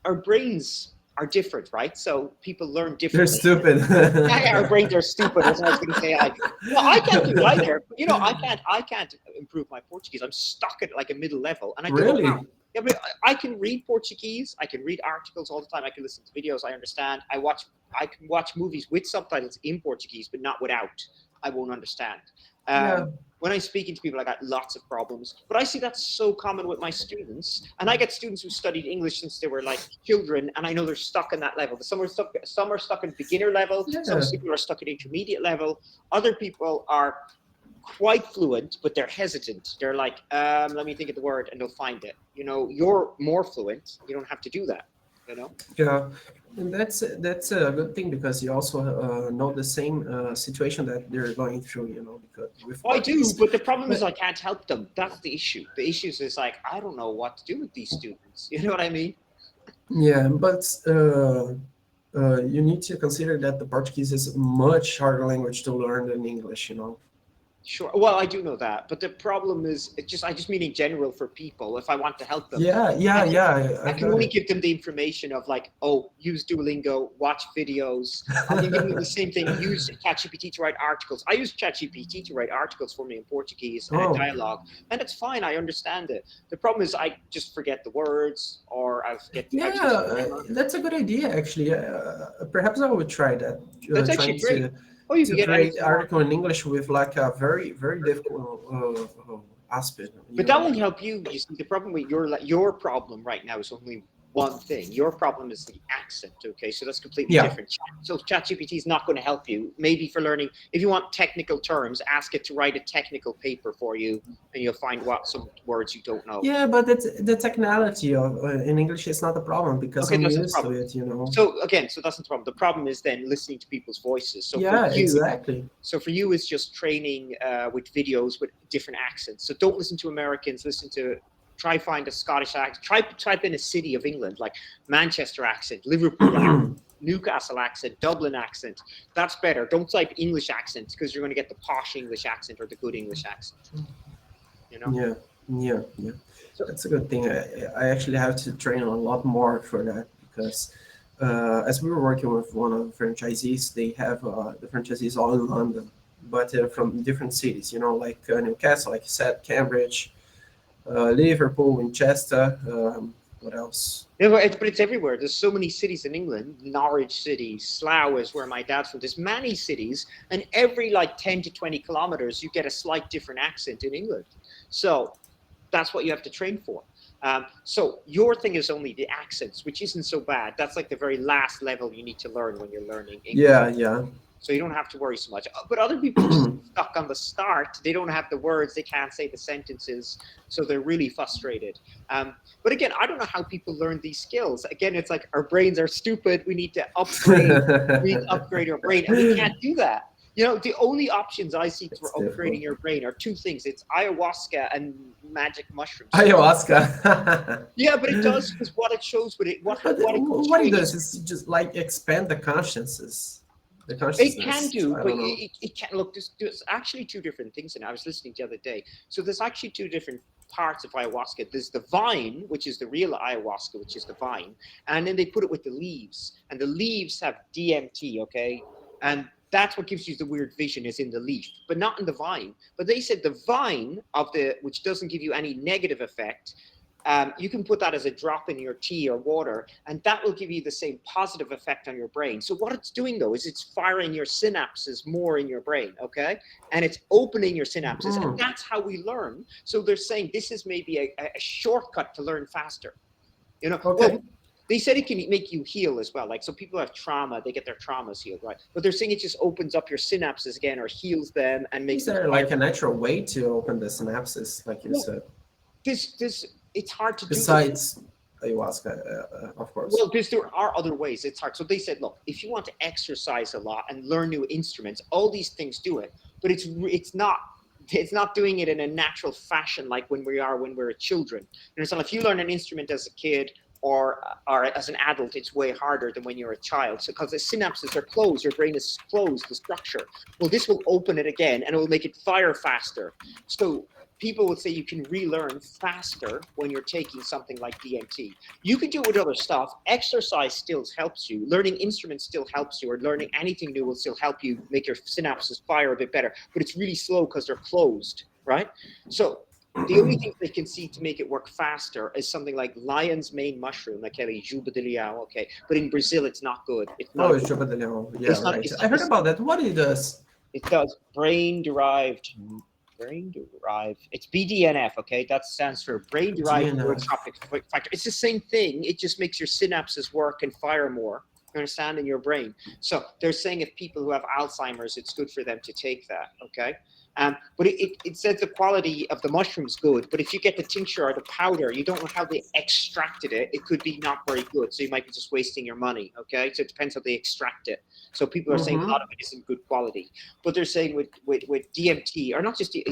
our brains are different, right? So people learn differently. They're stupid. Our brains are stupid. That's what I was going to say. I can't do either. You know, I can't improve my Portuguese. I'm stuck at like a middle level, and I really. Don't know. Yeah, but I can read Portuguese. I can read articles all the time. I can listen to videos. I understand. I can watch movies with subtitles in Portuguese, but not without. I won't understand. When I'm speaking to people, I got lots of problems. But I see that's so common with my students. And I get students who studied English since they were like children, and I know they're stuck in that level. Some are stuck in beginner level. Yeah. Some people are stuck at intermediate level. Other people are quite fluent, but they're hesitant. They're like, let me think of the word, and they'll find it. You know, you're more fluent. You don't have to do that. You know? Yeah. And that's a good thing because you also know the same situation that they're going through, you know. Because I do, but the problem is I can't help them. That's the issue. The issue is like I don't know what to do with these students. You know what I mean? Yeah, but you need to consider that the Portuguese is a much harder language to learn than English, you know. Sure. Well, I do know that, but the problem is, I just mean in general for people. If I want to help them, Yeah, I yeah, can, yeah, I I've can got only it. give them the information of like, oh, use Duolingo, watch videos. I can give them the same thing. Use ChatGPT to write articles. I use ChatGPT to write articles for me in Portuguese and a Oh, dialogue, and it's fine. I understand it. The problem is I just forget the words, or I yeah, use grammar. that's a good idea, actually. Perhaps I would try that, That's trying actually great. to Oh, you can get create anything you want. article in English with like a very, very difficult aspect, you But that know. won't help you. You see, the problem with your problem right now is only one thing. Your problem is the accent. Okay, so that's completely Yeah. different. So ChatGPT is not going to help you. Maybe for learning, if you want technical terms, ask it to write a technical paper for you, and you'll find what some words you don't know. Yeah, but it's the technicality of in English is not a problem because Okay, I'm that's not the used to problem. it, you know. So again, so that's not the problem. The problem is then listening to people's voices. So for Yeah, you, exactly. it's just training with videos with different accents. So don't listen to Americans. Try find a Scottish accent. Try type in a city of England like Manchester accent, Liverpool accent, Newcastle accent, Dublin accent. That's better. Don't type English accents because you're going to get the posh English accent or the good English accent. You know. Yeah, yeah, yeah. So That's a good thing. I actually have to train a lot more for that because as we were working with one of the franchisees, they have the franchisees all in London, but from different cities, you know, like Newcastle, like you said, Cambridge, Liverpool, Winchester. What else? yeah, but it's everywhere. There's so many cities in England. Norwich City, Slough is where my dad's from. There's many cities, and every like 10 to 20 kilometers, you get a slight different accent in England. So that's what you have to train for. So your thing is only the accents, which isn't so bad. That's like the very last level you need to learn when you're learning English. Yeah, yeah. So you don't have to worry so much. But other people just stuck on the start. They don't have the words. They can't say the sentences. So they're really frustrated. But again, I don't know how people learn these skills. Again, it's like our brains are stupid. We need to upgrade. We need to upgrade our brain, and we can't do that. You know, the only options I see for It's upgrading difficult. your brain are two things. It's ayahuasca and magic mushrooms. So Ayahuasca. yeah, but it does because what it shows, But what it what it trains. does is just like expand the consciences, the It can consciousness. do, I but don't know. it can look. There's actually two different things, and I was listening the other day. So there's actually two different parts of ayahuasca. There's the vine, which is the real ayahuasca, which is the vine, and then they put it with the leaves, and the leaves have DMT, okay, and that's what gives you the weird vision is in the leaf, but not in the vine. But they said the vine of the which doesn't give you any negative effect, you can put that as a drop in your tea or water, and that will give you the same positive effect on your brain. So what it's doing though is it's firing your synapses more in your brain, okay? And it's opening your synapses, and Mm, that's how we learn. So they're saying this is maybe a shortcut to learn faster. You know, okay. well, they said it can make you heal as well. Like, so people have trauma, they get their traumas healed, right? But they're saying it just opens up your synapses again or heals them and makes Is them there fire. like a natural way to open the synapses, like you Well, said, this it's hard to do this. besides ayahuasca, of course? Well, because there are other ways. It's hard. So they said, look, if you want to exercise a lot and learn new instruments, all these things do it, but it's not doing it in a natural fashion like when we're children. You know, so if you learn an instrument as a kid or as an adult, it's way harder than when you're a child. So because the synapses are closed, your brain is closed, the structure. Well, this will open it again and it will make it fire faster. So people would say you can relearn faster when you're taking something like DMT. You can do it with other stuff. Exercise still helps you. Learning instruments still helps you, or learning anything new will still help you make your synapses fire a bit better. But it's really slow because they're closed, right? So the only thing they can see to make it work faster is something like lion's mane mushroom, like juba de leão, okay. But in Brazil, it's not good. It's not Oh, a it's good. Chupa de Leon. Yeah, It's not. right. I heard about that. What it does? It does brain derived. It's BDNF. Okay, that stands for brain derived DNF. neurotrophic factor. It's the same thing. It just makes your synapses work and fire more. You understand in your brain. So they're saying if people who have Alzheimer's, it's good for them to take that. Okay. But it says the quality of the mushroom's good, but if you get the tincture or the powder, you don't know how they extracted it. It could be not very good, so you might be just wasting your money. Okay, so it depends how they extract it. So people are saying a lot of it isn't good quality, but they're saying with DMT, or not just the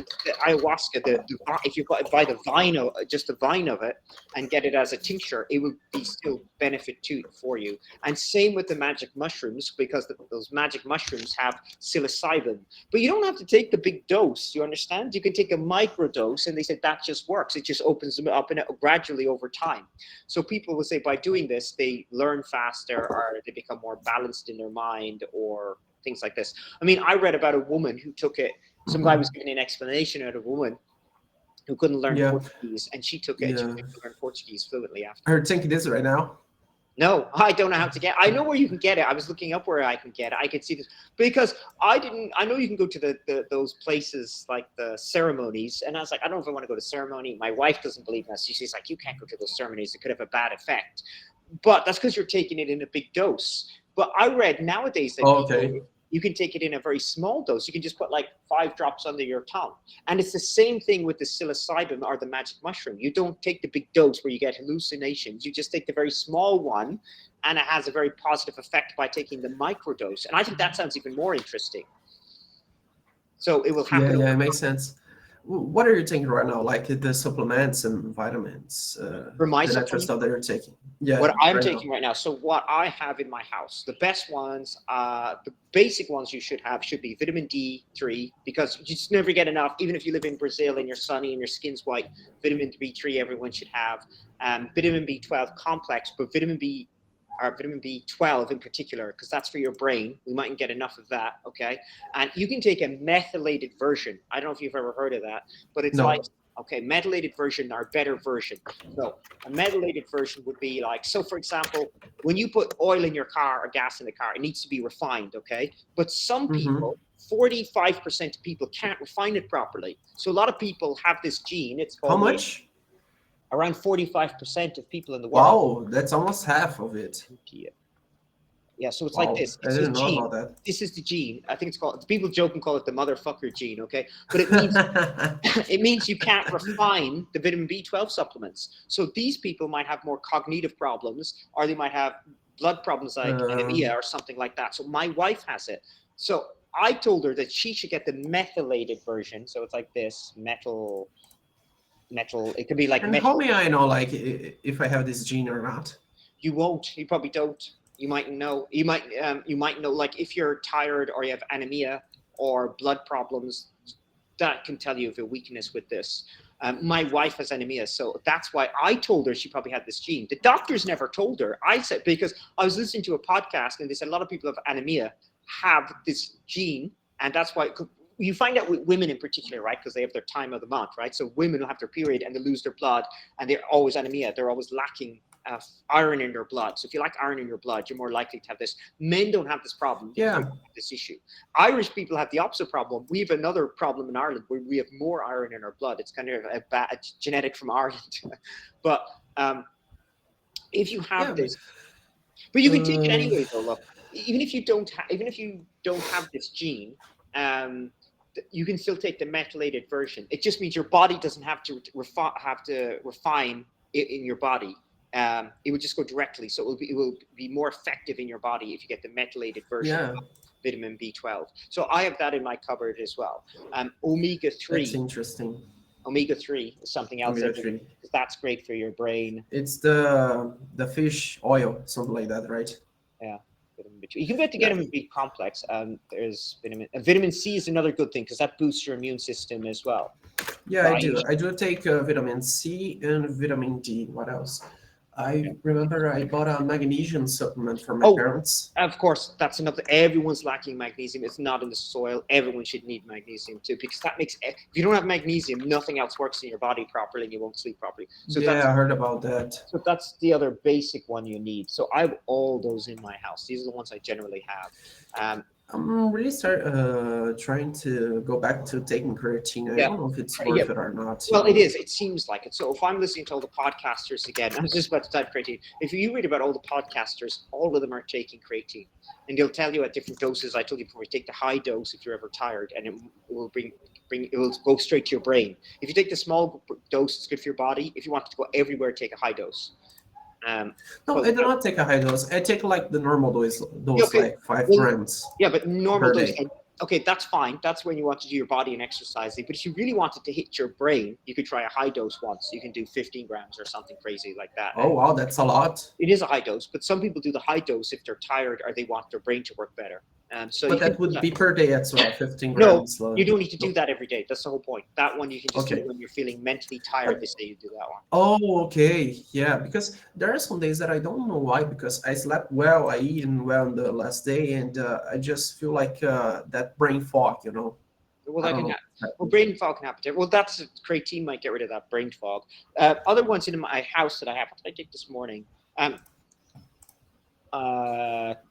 ayahuasca, if you buy the vine, just the vine of it, and get it as a tincture, it will be still benefit for you. And same with the magic mushrooms, because those magic mushrooms have psilocybin. But you don't have to take the big dose, you understand? You can take a micro dose, and they said that just works. It just opens them up and gradually over time. So people will say by doing this, they learn faster, or they become more balanced in their mind, or things like this. I mean, I read about a woman who took it. Some guy was giving an explanation out of a woman who couldn't learn Portuguese, and she took it and she was able to learn Portuguese fluently after. Are you taking this right now? No, I don't know how to get. I know where you can get it. I was looking up where I can get it. I could see this because I didn't. I know you can go to those places like the ceremonies, and I was like, I don't know if I want to go to ceremony. My wife doesn't believe us. She's like, you can't go to those ceremonies. It could have a bad effect. But that's because you're taking it in a big dose. But I read nowadays that you can take it in a very small dose. You can just put like 5 drops under your tongue. And it's the same thing with the psilocybin or the magic mushroom. You don't take the big dose where you get hallucinations. You just take the very small one, and it has a very positive effect by taking the microdose. And I think that sounds even more interesting. So it will happen. Yeah, it makes sense. What are you taking right now? Like the supplements and vitamins, For my the natural stuff that you're taking? Yeah. What I'm taking right now. So what I have in my house, the best ones, the basic ones you should have should be vitamin D3, because you just never get enough. Even if you live in Brazil and you're sunny and your skin's white, vitamin D3 everyone should have. Vitamin B12 complex, but vitamin B12 in particular, because that's for your brain. We mightn't get enough of that, okay? And you can take a methylated version. I don't know if you've ever heard of that, but it's methylated version or better version. So a methylated version would be like, so for example, when you put oil in your car or gas in the car, it needs to be refined, okay? But some people, 45% of people can't refine it properly. So a lot of people have this gene. It's called how much? Around 45% of people in the world. Wow, that's almost half of it. Yeah, so it's like this. It's I didn't know gene. about that. This is the gene. I think it's called. People joke and call it the motherfucker gene. Okay, but it means it means you can't refine the vitamin B12 supplements. So these people might have more cognitive problems, or they might have blood problems like anemia or something like that. So my wife has it. So I told her that she should get the methylated version. So it's like this metal. It could be like. And how may I know, like, if I have this gene or not? You won't. You probably don't. You might know. You might know. Like if you're tired or you have anemia or blood problems, that can tell you of a weakness with this. My wife has anemia, so that's why I told her she probably had this gene. The doctors never told her. I said, because I was listening to a podcast and they said a lot of people have anemia have this gene, and that's why. You find out with women in particular, right? Because they have their time of the month, right? So women will have their period and they lose their blood, and they're always anemia. They're always lacking iron in their blood. So if you lack iron in your blood, you're more likely to have this. Men don't have this problem. Yeah. This issue. Irish people have the opposite problem. We have another problem in Ireland where we have more iron in our blood. It's kind of a genetic from Ireland. But if you have this, but you can take it anyway. Though, look, even if you don't have this gene. You can still take the methylated version. It just means your body doesn't have to refine it in your body. It would just go directly. So it will be more effective in your body if you get the methylated version of vitamin B12. So I have that in my cupboard as well. Omega-3. That's interesting. Omega-3 is something else. Because that's great for your brain. It's the fish oil, something like that, right? Yeah. You can get vitamin B complex. There's vitamin C is another good thing because that boosts your immune system as well. Yeah, I do take vitamin C and vitamin D. What else? I remember I bought a magnesium supplement for my parents. Of course, that's another. Everyone's lacking magnesium. It's not in the soil. Everyone should need magnesium too, because that makes. If you don't have magnesium, nothing else works in your body properly, and you won't sleep properly. So I heard about that. So that's the other basic one you need. So I have all those in my house. These are the ones I generally have. I'm really trying to go back to taking creatine. I Yeah, don't know if it's yeah. worth it or not, you Well, it know. is. It seems like it. So if I'm listening to all the podcasters again, I was just about to type creatine. If you read about all the podcasters, all of them are taking creatine, and they'll tell you at different doses. I told you before, take the high dose if you're ever tired, and it will bring it will go straight to your brain. If you take the small dose, it's good for your body. If you want it to go everywhere, take a high dose. Um, No, but I do not take a high dose. I take like the normal yeah, dose okay. like five Well, grams yeah, but normal per dose. day. Okay, that's fine. That's when you want to do your body and exercising. But if you really wanted to hit your brain, you could try a high dose once. You can do 15 grams or something crazy like that. Oh wow, that's a lot. It is a high dose, but some people do the high dose if they're tired or they want their brain to work better. So But you can that do would that. be per day as well, 15 No, grams. you don't need to do No. that every day. That's the whole point. That one you can just do Okay. when you're feeling mentally tired. They But say you do that one. oh, okay, yeah. Because there are some days that I don't know why. Because I slept well, I eaten well on the last day, and I just feel like that brain fog. You know, Well, I that don't can know. happen. Well, brain fog can happen. Well, that's creatine might get rid of that brain fog. Other ones in my house that I have. What did I take this morning? Um,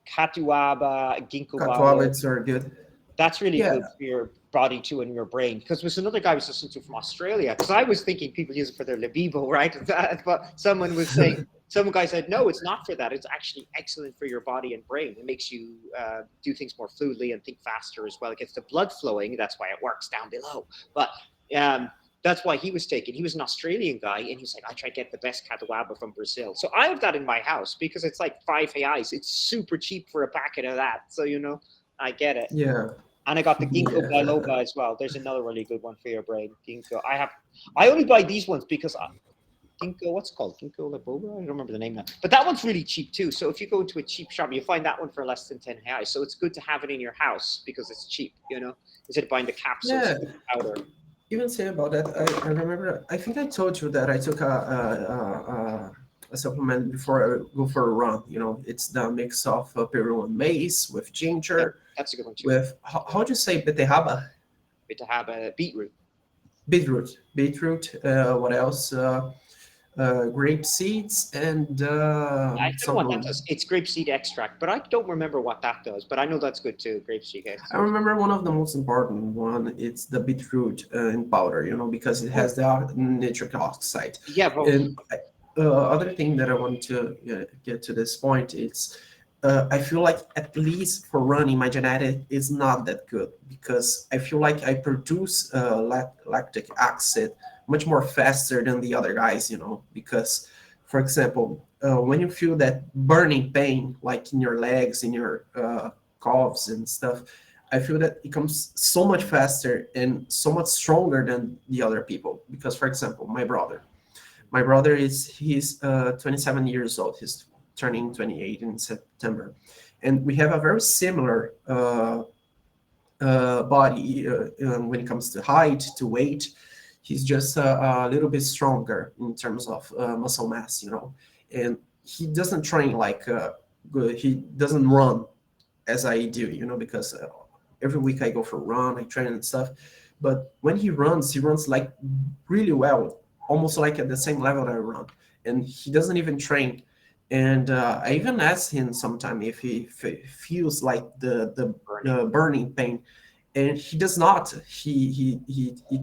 Katuaba, ginkgo biloba. Carbohydrates are good. That's really Yeah, good for your body too and your brain. Because there's another guy I was listening to from Australia. Because I was thinking people use it for their libido, right? But someone was saying, some guy said, no, it's not for that. It's actually excellent for your body and brain. It makes you do things more fluidly and think faster as well. It gets the blood flowing. That's why it works down below. But um, that's why he was taking. He was an Australian guy, and he's like, I try to get the best catuaba from Brazil. So I have that in my house because it's like 5 reais. It's super cheap for a packet of that. So I get it. yeah, And I got the ginkgo yeah. biloba as well. There's another really good one for your brain. Ginkgo. I only buy these ones because ginkgo. What's it called? Ginkgo biloba. I don't remember the name now. But that one's really cheap too. So if you go to a cheap shop, you find that one for less than 10 reais. So it's good to have it in your house because it's cheap. Instead of buying the capsules, Yeah, the powder. even say about that, I remember. I think I told you that I took a supplement before I go for a run. You know, it's the mix of Peruvian maize with Yeah, ginger, that's a good one too. with how do you say beterraba, Good to have a beetroot. beetroot. What else? Grape seeds and I don't know what that some. does. It's grapeseed extract, but I don't remember what that does. But I know that's good too. Grapeseed I extract. remember one of the most important one. It's the beetroot in powder. You know, because it Oh, has the nitric oxide. yeah, but And other thing that I want to get to this point is I feel like at least for running, my genetic is not that good because I feel like I produce lactic acid much more faster than the other guys, you know, because, for example, when you feel that burning pain, like in your legs, in your calves and stuff, I feel that it comes so much faster and so much stronger than the other people. Because, for example, my brother he's 27 years old. He's turning 28 in September, and we have a very similar body when it comes to height, to weight. He's just a little bit stronger in terms of muscle mass, you know, and he doesn't train like good. He doesn't run as I do, you know, because every week I go for a run, I train and stuff. But when he runs like really well, almost like at the same level that I run, and he doesn't even train. And I even asked him sometime if he feels like burning. the burning pain, and he does not. He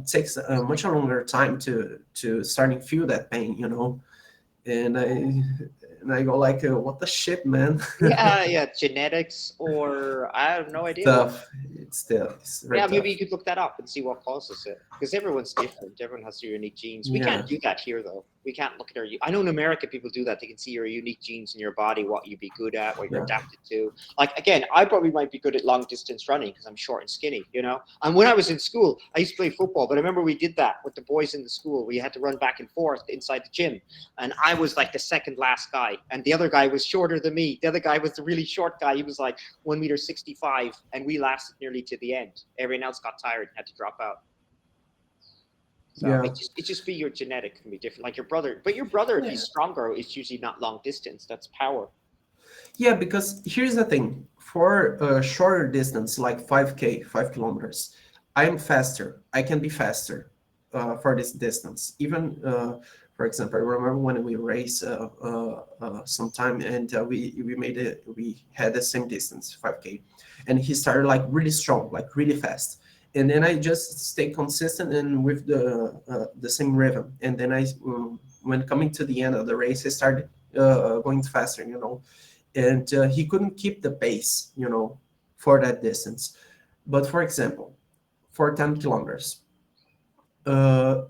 takes a much longer time to starting feel that pain, you know. And I go like, what the shit, man. Yeah, yeah, genetics or I have no idea what. Tough. It's very Yeah, maybe tough. you could look that up and see what causes it. Because everyone's different. Everyone has their unique genes. We can't Yeah, do that here, though. We can't look at our. I know in America people do that. They can see your unique genes in your body, what you'd be good at, what you're yeah. adapted to. Like again, I probably might be good at long distance running because I'm short and skinny. And when I was in school, I used to play football. But I remember we did that with the boys in the school. We had to run back and forth inside the gym, and I was like the second last guy, and the other guy was shorter than me. The other guy was the really short guy. He was like 1 meter 65, and we lasted nearly to the end. Everyone else got tired and had to drop out. So Yeah, it just be your genetic can be different, like your brother. But your brother, if he's yeah, stronger, it's usually not long distance. That's power. yeah. Because here's the thing: for a shorter distance, like 5K, 5 kilometers, I am faster. I can be faster for this distance. Even For example, I remember when we raced sometime, and we had the same distance, 5K, and he started like really strong, like really fast, and then I just stay consistent and with the same rhythm, and then when coming to the end of the race, I started going faster, and he couldn't keep the pace, for that distance. But for example, for 10 kilometers, uh,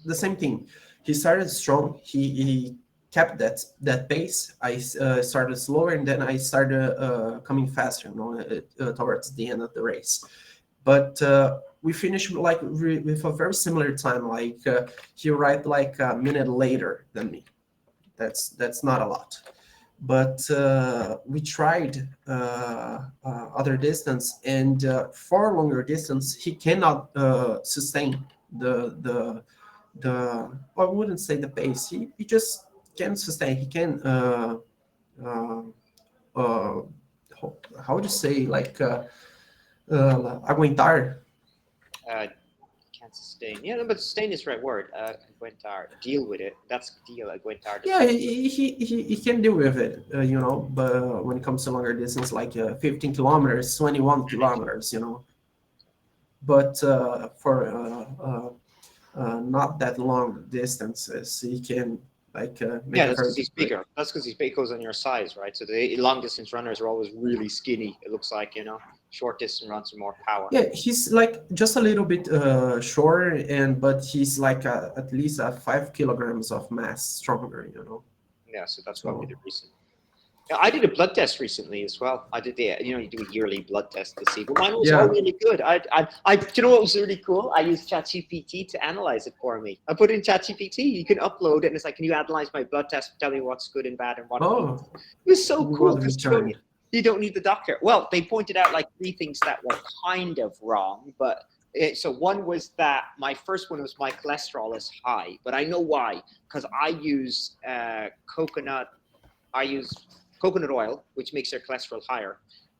the same thing. He started strong. He kept that pace. I started slower, and then I started coming faster, towards the end of the race. But we finished like with a very similar time. Like he arrived like a minute later than me. That's not a lot. But we tried other distance, and for longer distance, he cannot sustain the I wouldn't say the pace. He just can sustain. He can uh, uh, how would you say, like aguentar. Uh, can't sustain. Yeah, no, but sustain is the right word. Aguentar. Deal with it. That's deal. Aguentar. Yeah, he can deal with it, but when it comes to longer distance, like 15 kilometers, 21 kilometers, but for not that long distances, he can like make Yeah, a that's very because he's big break. bigger. That's because he's big. Goes on your size, right? So the long distance runners are always really skinny. It looks like, short distance runs are more power. Yeah, he's like just a little bit shorter, and but he's like at least 5 kilograms of mass stronger, Yeah, so that's probably So the reason. Yeah, I did a blood test recently as well. I did you do a yearly blood test to see, but mine was all yeah. really good. Do you know what was really cool? I used ChatGPT to analyze it for me. I put in ChatGPT. You can upload it, and it's like, can you analyze my blood test, tell me what's good and bad and what it means? Oh, It was so cool what because return? you don't need the doctor. Well, they pointed out like three things that were kind of wrong, but so one was that my first one was my cholesterol is high, but I know why, because coconut. I use coconut oil, which makes your cholesterol higher,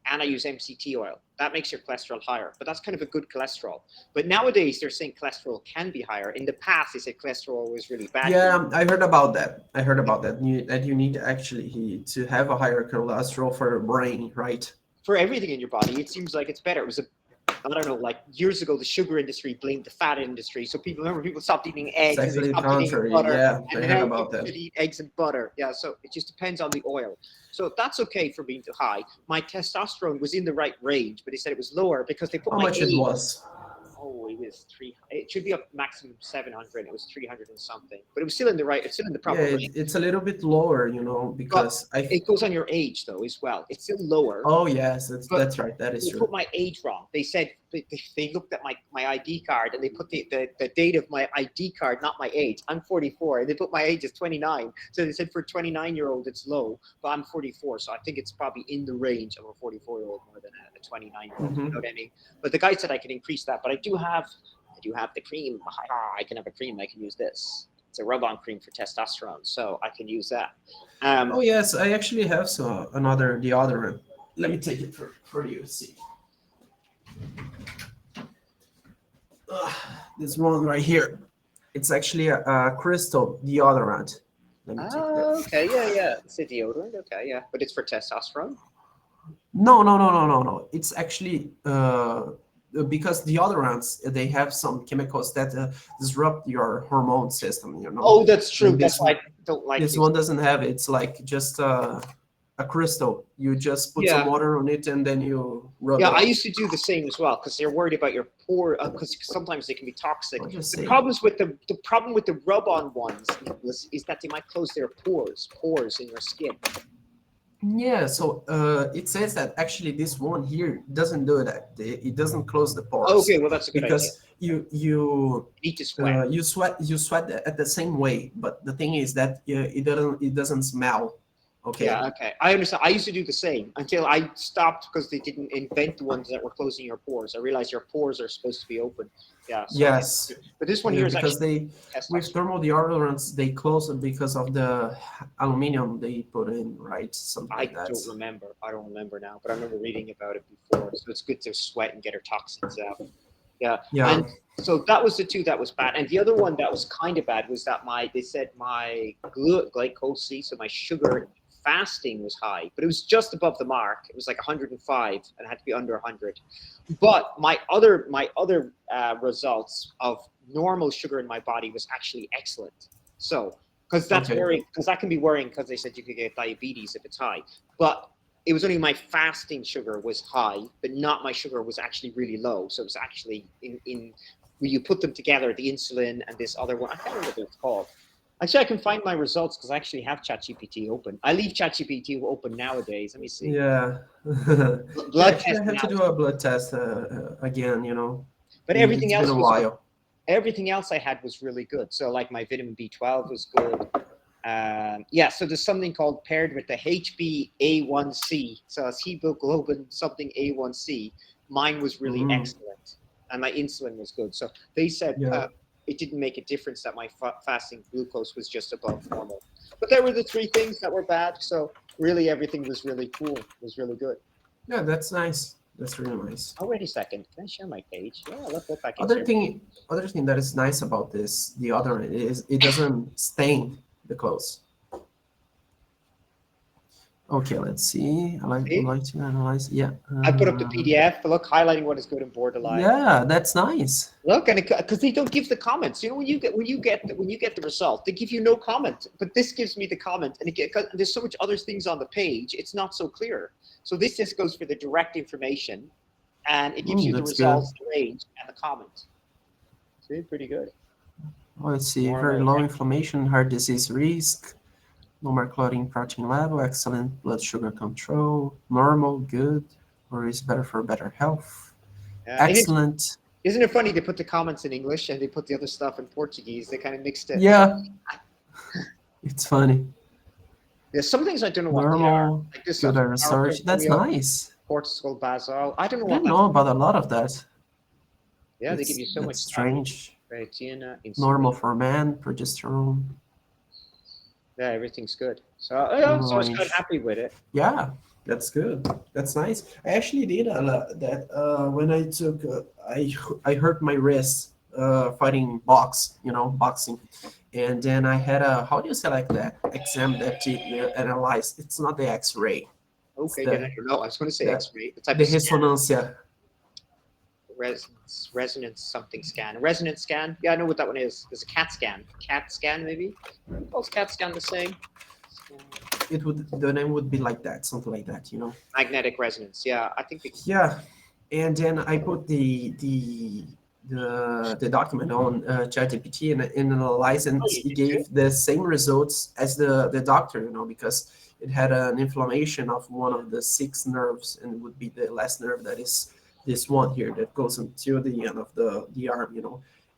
and I use MCT oil. That makes your cholesterol higher, but that's kind of a good cholesterol. But nowadays they're saying cholesterol can be higher. In the past, they said cholesterol was really bad for you. Yeah, I heard about that. I heard about that. That you need actually to have a higher cholesterol for your brain, right? For everything in your body. It seems like it's better. It was I don't know, like years ago, the sugar industry blamed the fat industry. So people stopped eating It's eggs and they actually the stopped eating contrary. butter. Yeah, I And heard now about people that. should eat eggs and butter. Yeah, so it just depends on the oil. So that's okay for being too high. My testosterone was in the right range, but they said it was lower because they put How my much it age. was? Oh, it was three. It should be up maximum 700. It was 300 and something, but it was still in the right. It's still in the Yeah, proper range. it's a little bit lower, But because I. it goes on your age though as well. It's still lower, Oh yes, but that's right. That is they true. put my age wrong. They said they looked at my ID card and they put the date of my ID card, not my age. I'm 44, and they put my age as 29. So they said for a 29-year-old it's low, but I'm 44, so I think it's probably in the range of a 44-year-old more than a 29-year-old. You know Hmm. what I mean? But the guy said I can increase that, but I do have the cream. I can have a cream. I can use this. It's a rub-on cream for testosterone, so I can use that. Oh Um, yes, I actually have another deodorant. Let me take it for you. See, this one right here. It's actually a crystal deodorant. Let me take that. oh, okay, yeah. It's a deodorant, okay, yeah, but it's for testosterone. No, no, no, no, no, no. It's actually because deodorants, they have some chemicals that disrupt your hormone system. Oh, that's true. And That's why I don't like this using. one doesn't have it. It's like just a crystal. You just put some Yeah, water on it and then you rub yeah. it I on. used to do the same as well because they're worried about your pore because sometimes they can be toxic. I'll just The say. problems with the problem with the rub-on ones, Nicholas, is that they might close their pores in your skin. Yeah, so it says that actually this one here doesn't do that. It doesn't close the Okay, pores well that's a good idea. because You need to sweat. you sweat at the same way. But the thing is that it doesn't smell. Okay. Yeah, okay. I understand. I used to do the same until I stopped because they didn't invent the ones that were closing your pores. I realized your pores are supposed to be open. Yeah, so Yes, but this one here is because actually they with testosterone. thermal deodorants they close it because of the aluminum they put in, right? Something I like that. don't remember. I don't remember now, but I remember reading about it before. So it's good to sweat and get our toxins out. Yeah, Yeah. and so that was the two that was bad, and the other one that was kind of bad was that they said my glucose, so my sugar fasting was high, but it was just above the mark. It was like 105, and it had to be under 100. But my other results of normal sugar in my body was actually excellent. So because that's Okay. worrying, because that can be worrying because they said you could get diabetes if it's high, but it was only my fasting sugar was high, but not my sugar was actually really low. So it was actually in when you put them together, the insulin and this other one, I can't remember what it's called. Actually, I can find my results because I actually have ChatGPT open. I leave ChatGPT open nowadays. Let me see. Yeah. Yeah, Blood actually, test I have to do analysis. a blood test again, But It's everything been else a was good. while. Everything else I had was really good. So like my vitamin B12 was good. Yeah, so there's something called paired with the HbA1c. So it's hemoglobin something A1c. Mine was really Mm, excellent, and my insulin was good. So they said yeah. it didn't make a difference that my fasting glucose was just above normal. But there were the three things that were bad. So really, everything was really cool. It was really good. Yeah, that's nice. That's really nice. Oh, wait a second. Can I share my page? Yeah, let's look back into Other your. thing, other thing that is nice about the other is it doesn't stain the clothes. Okay, let's see. Would See? like to analyze. Yeah. I put up the PDF. Look, highlighting what is good and borderline. Yeah, that's nice. Look, and because they don't give the comments, you know, when you get the result, they give you no comment. But this gives me the comment, and there's so much other things on the page, it's not so clear. So this just goes for the direct information, and it gives you the That's good. results, the range, and the comment. See, pretty good. Oh, let's see. Very Normal low temperature. inflammation, heart disease risk, normal clotting protein level, excellent blood sugar control, normal, good, or is better for better health. And it's Excellent. isn't it funny they put the comments in English and they put the other stuff in Portuguese? They kind of mixed it. Yeah, it's funny. There's some things I don't know what they are. Normal, Like this good stuff, research. That's paracardium, nice. cortisol, basal. I don't know I what didn't that's. know about a lot of that. Yeah, they give you so That's much stuff. strange. Creatina, Normal insulin. for man, progesterone, Yeah, everything's good. So yeah, normal so I was quite range. happy with it. Yeah, that's good. That's nice. I actually did that when I took. I hurt my wrist fighting boxing, and then I had a how do you select that exam that it analyzed? It's not the X-ray. It's Okay, then I don't know. I was going to say the X-ray, the type the of scan, resonancia. resonance something scan, resonance scan. Yeah, I know what that one is. There's a CAT scan maybe. Oh, is CAT scan the same? The name would be like that, something like that. Magnetic resonance. Yeah, I think. Yeah, and then I put the document on ChatGPT and analyzed, and Oh, you it did too. gave the same results as the doctor, because it had an inflammation of one of the six nerves, and it would be the last nerve that is this one here that goes until the end of the arm,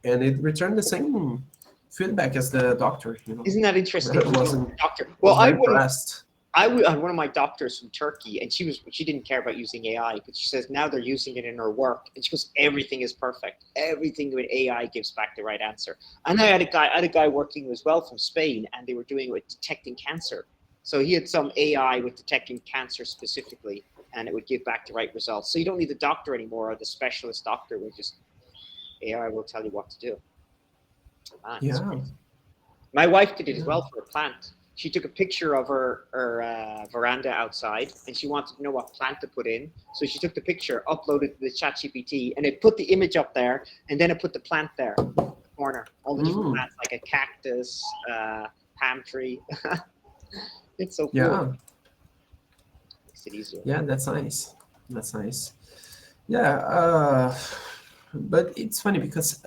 and it returned the same feedback as the doctor. Isn't that interesting? I wasn't Doctor. Well, was very impressed. I had one of my doctors from Turkey, and she didn't care about using AI, but she says now they're using it in her work, and she goes everything is perfect, everything with AI gives back the right answer. And I had a guy working as well from Spain, and they were doing it with detecting cancer. So he had some AI with detecting cancer specifically, and it would give back the right results. So you don't need the doctor anymore, or the specialist doctor. Will just AI will tell you what to do. Man, it's Yeah, crazy. My wife did it as yeah. well for a plant. She took a picture of her veranda outside, and she wanted to know what plant to put in. So she took the picture, uploaded to the ChatGPT, and it put the image up there, and then it put the plant there, in the corner, all the different Mm, plants like a cactus, palm tree. It's so cool. yeah. Makes it easier. Yeah, that's nice. That's nice. Yeah, but it's funny because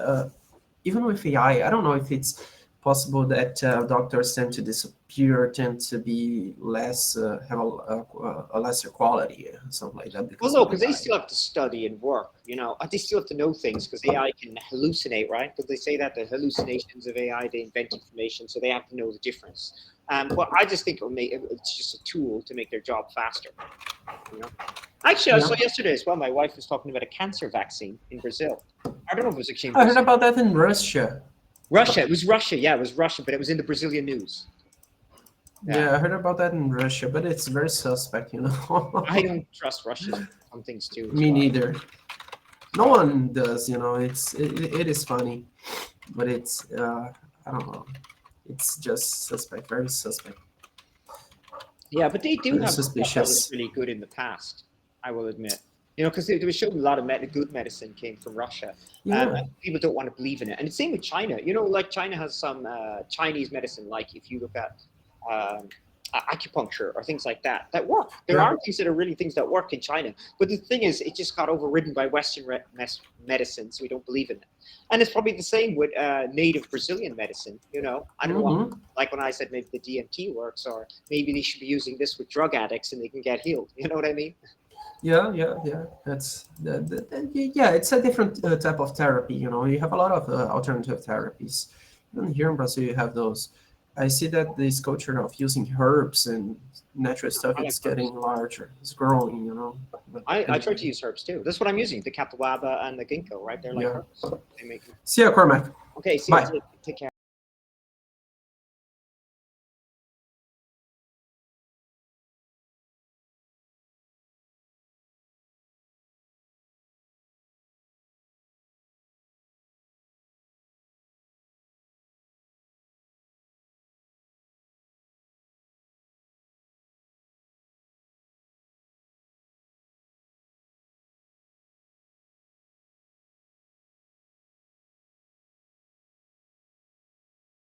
even with AI, I don't know if it's possible that doctors tend to disappear, tend to be less, have a lesser quality, something like that Well, because no, of because they AI. still have to study and work, you know. They still have to know things because AI can hallucinate, right? Because they say that the hallucinations of AI, they invent information, so they have to know the difference. But I just think it's just a tool to make their job faster, you know. Actually, I Yeah, saw yesterday as well. My wife was talking about a cancer vaccine in Brazil. I don't know if it was actually in I heard Brazil, about that in Russia. Russia. It was Russia. Yeah, it was Russia, but it was in the Brazilian news. Yeah, Yeah, I heard about that in Russia, but it's very suspect. I don't trust Russia on things too as Me well. neither. No one does, it is funny, but it's I don't know. It's just suspect, very suspect, Yeah, but they do very have stuff that was suspicious. really good in the past, I will admit. Because they were showing a lot of good medicine came from Russia. Yeah, People don't want to believe in it. And it's same with China. Like China has some Chinese medicine, like if you look at um, acupuncture or things like that, that work. There yeah. are things that are really things that work in China. But the thing is, it just got overridden by Western medicine, so we don't believe in it. And it's probably the same with native Brazilian medicine. I don't know, Hmm. like when I said maybe the DMT works, or maybe they should be using this with drug addicts and they can get healed. You know what I mean? Yeah, yeah, yeah. Yeah. It's a different type of therapy. You have a lot of alternative therapies. Even here in Brazil, you have those. I see that this culture of using herbs and natural stuff, I like it's herbs. getting larger. It's growing. But I try to anyway, use herbs too. That's what I'm using. The catawaba and the ginkgo, right? They're like yeah. herbs. They make. See ya, Cormac. Okay, see you. Bye. Take care.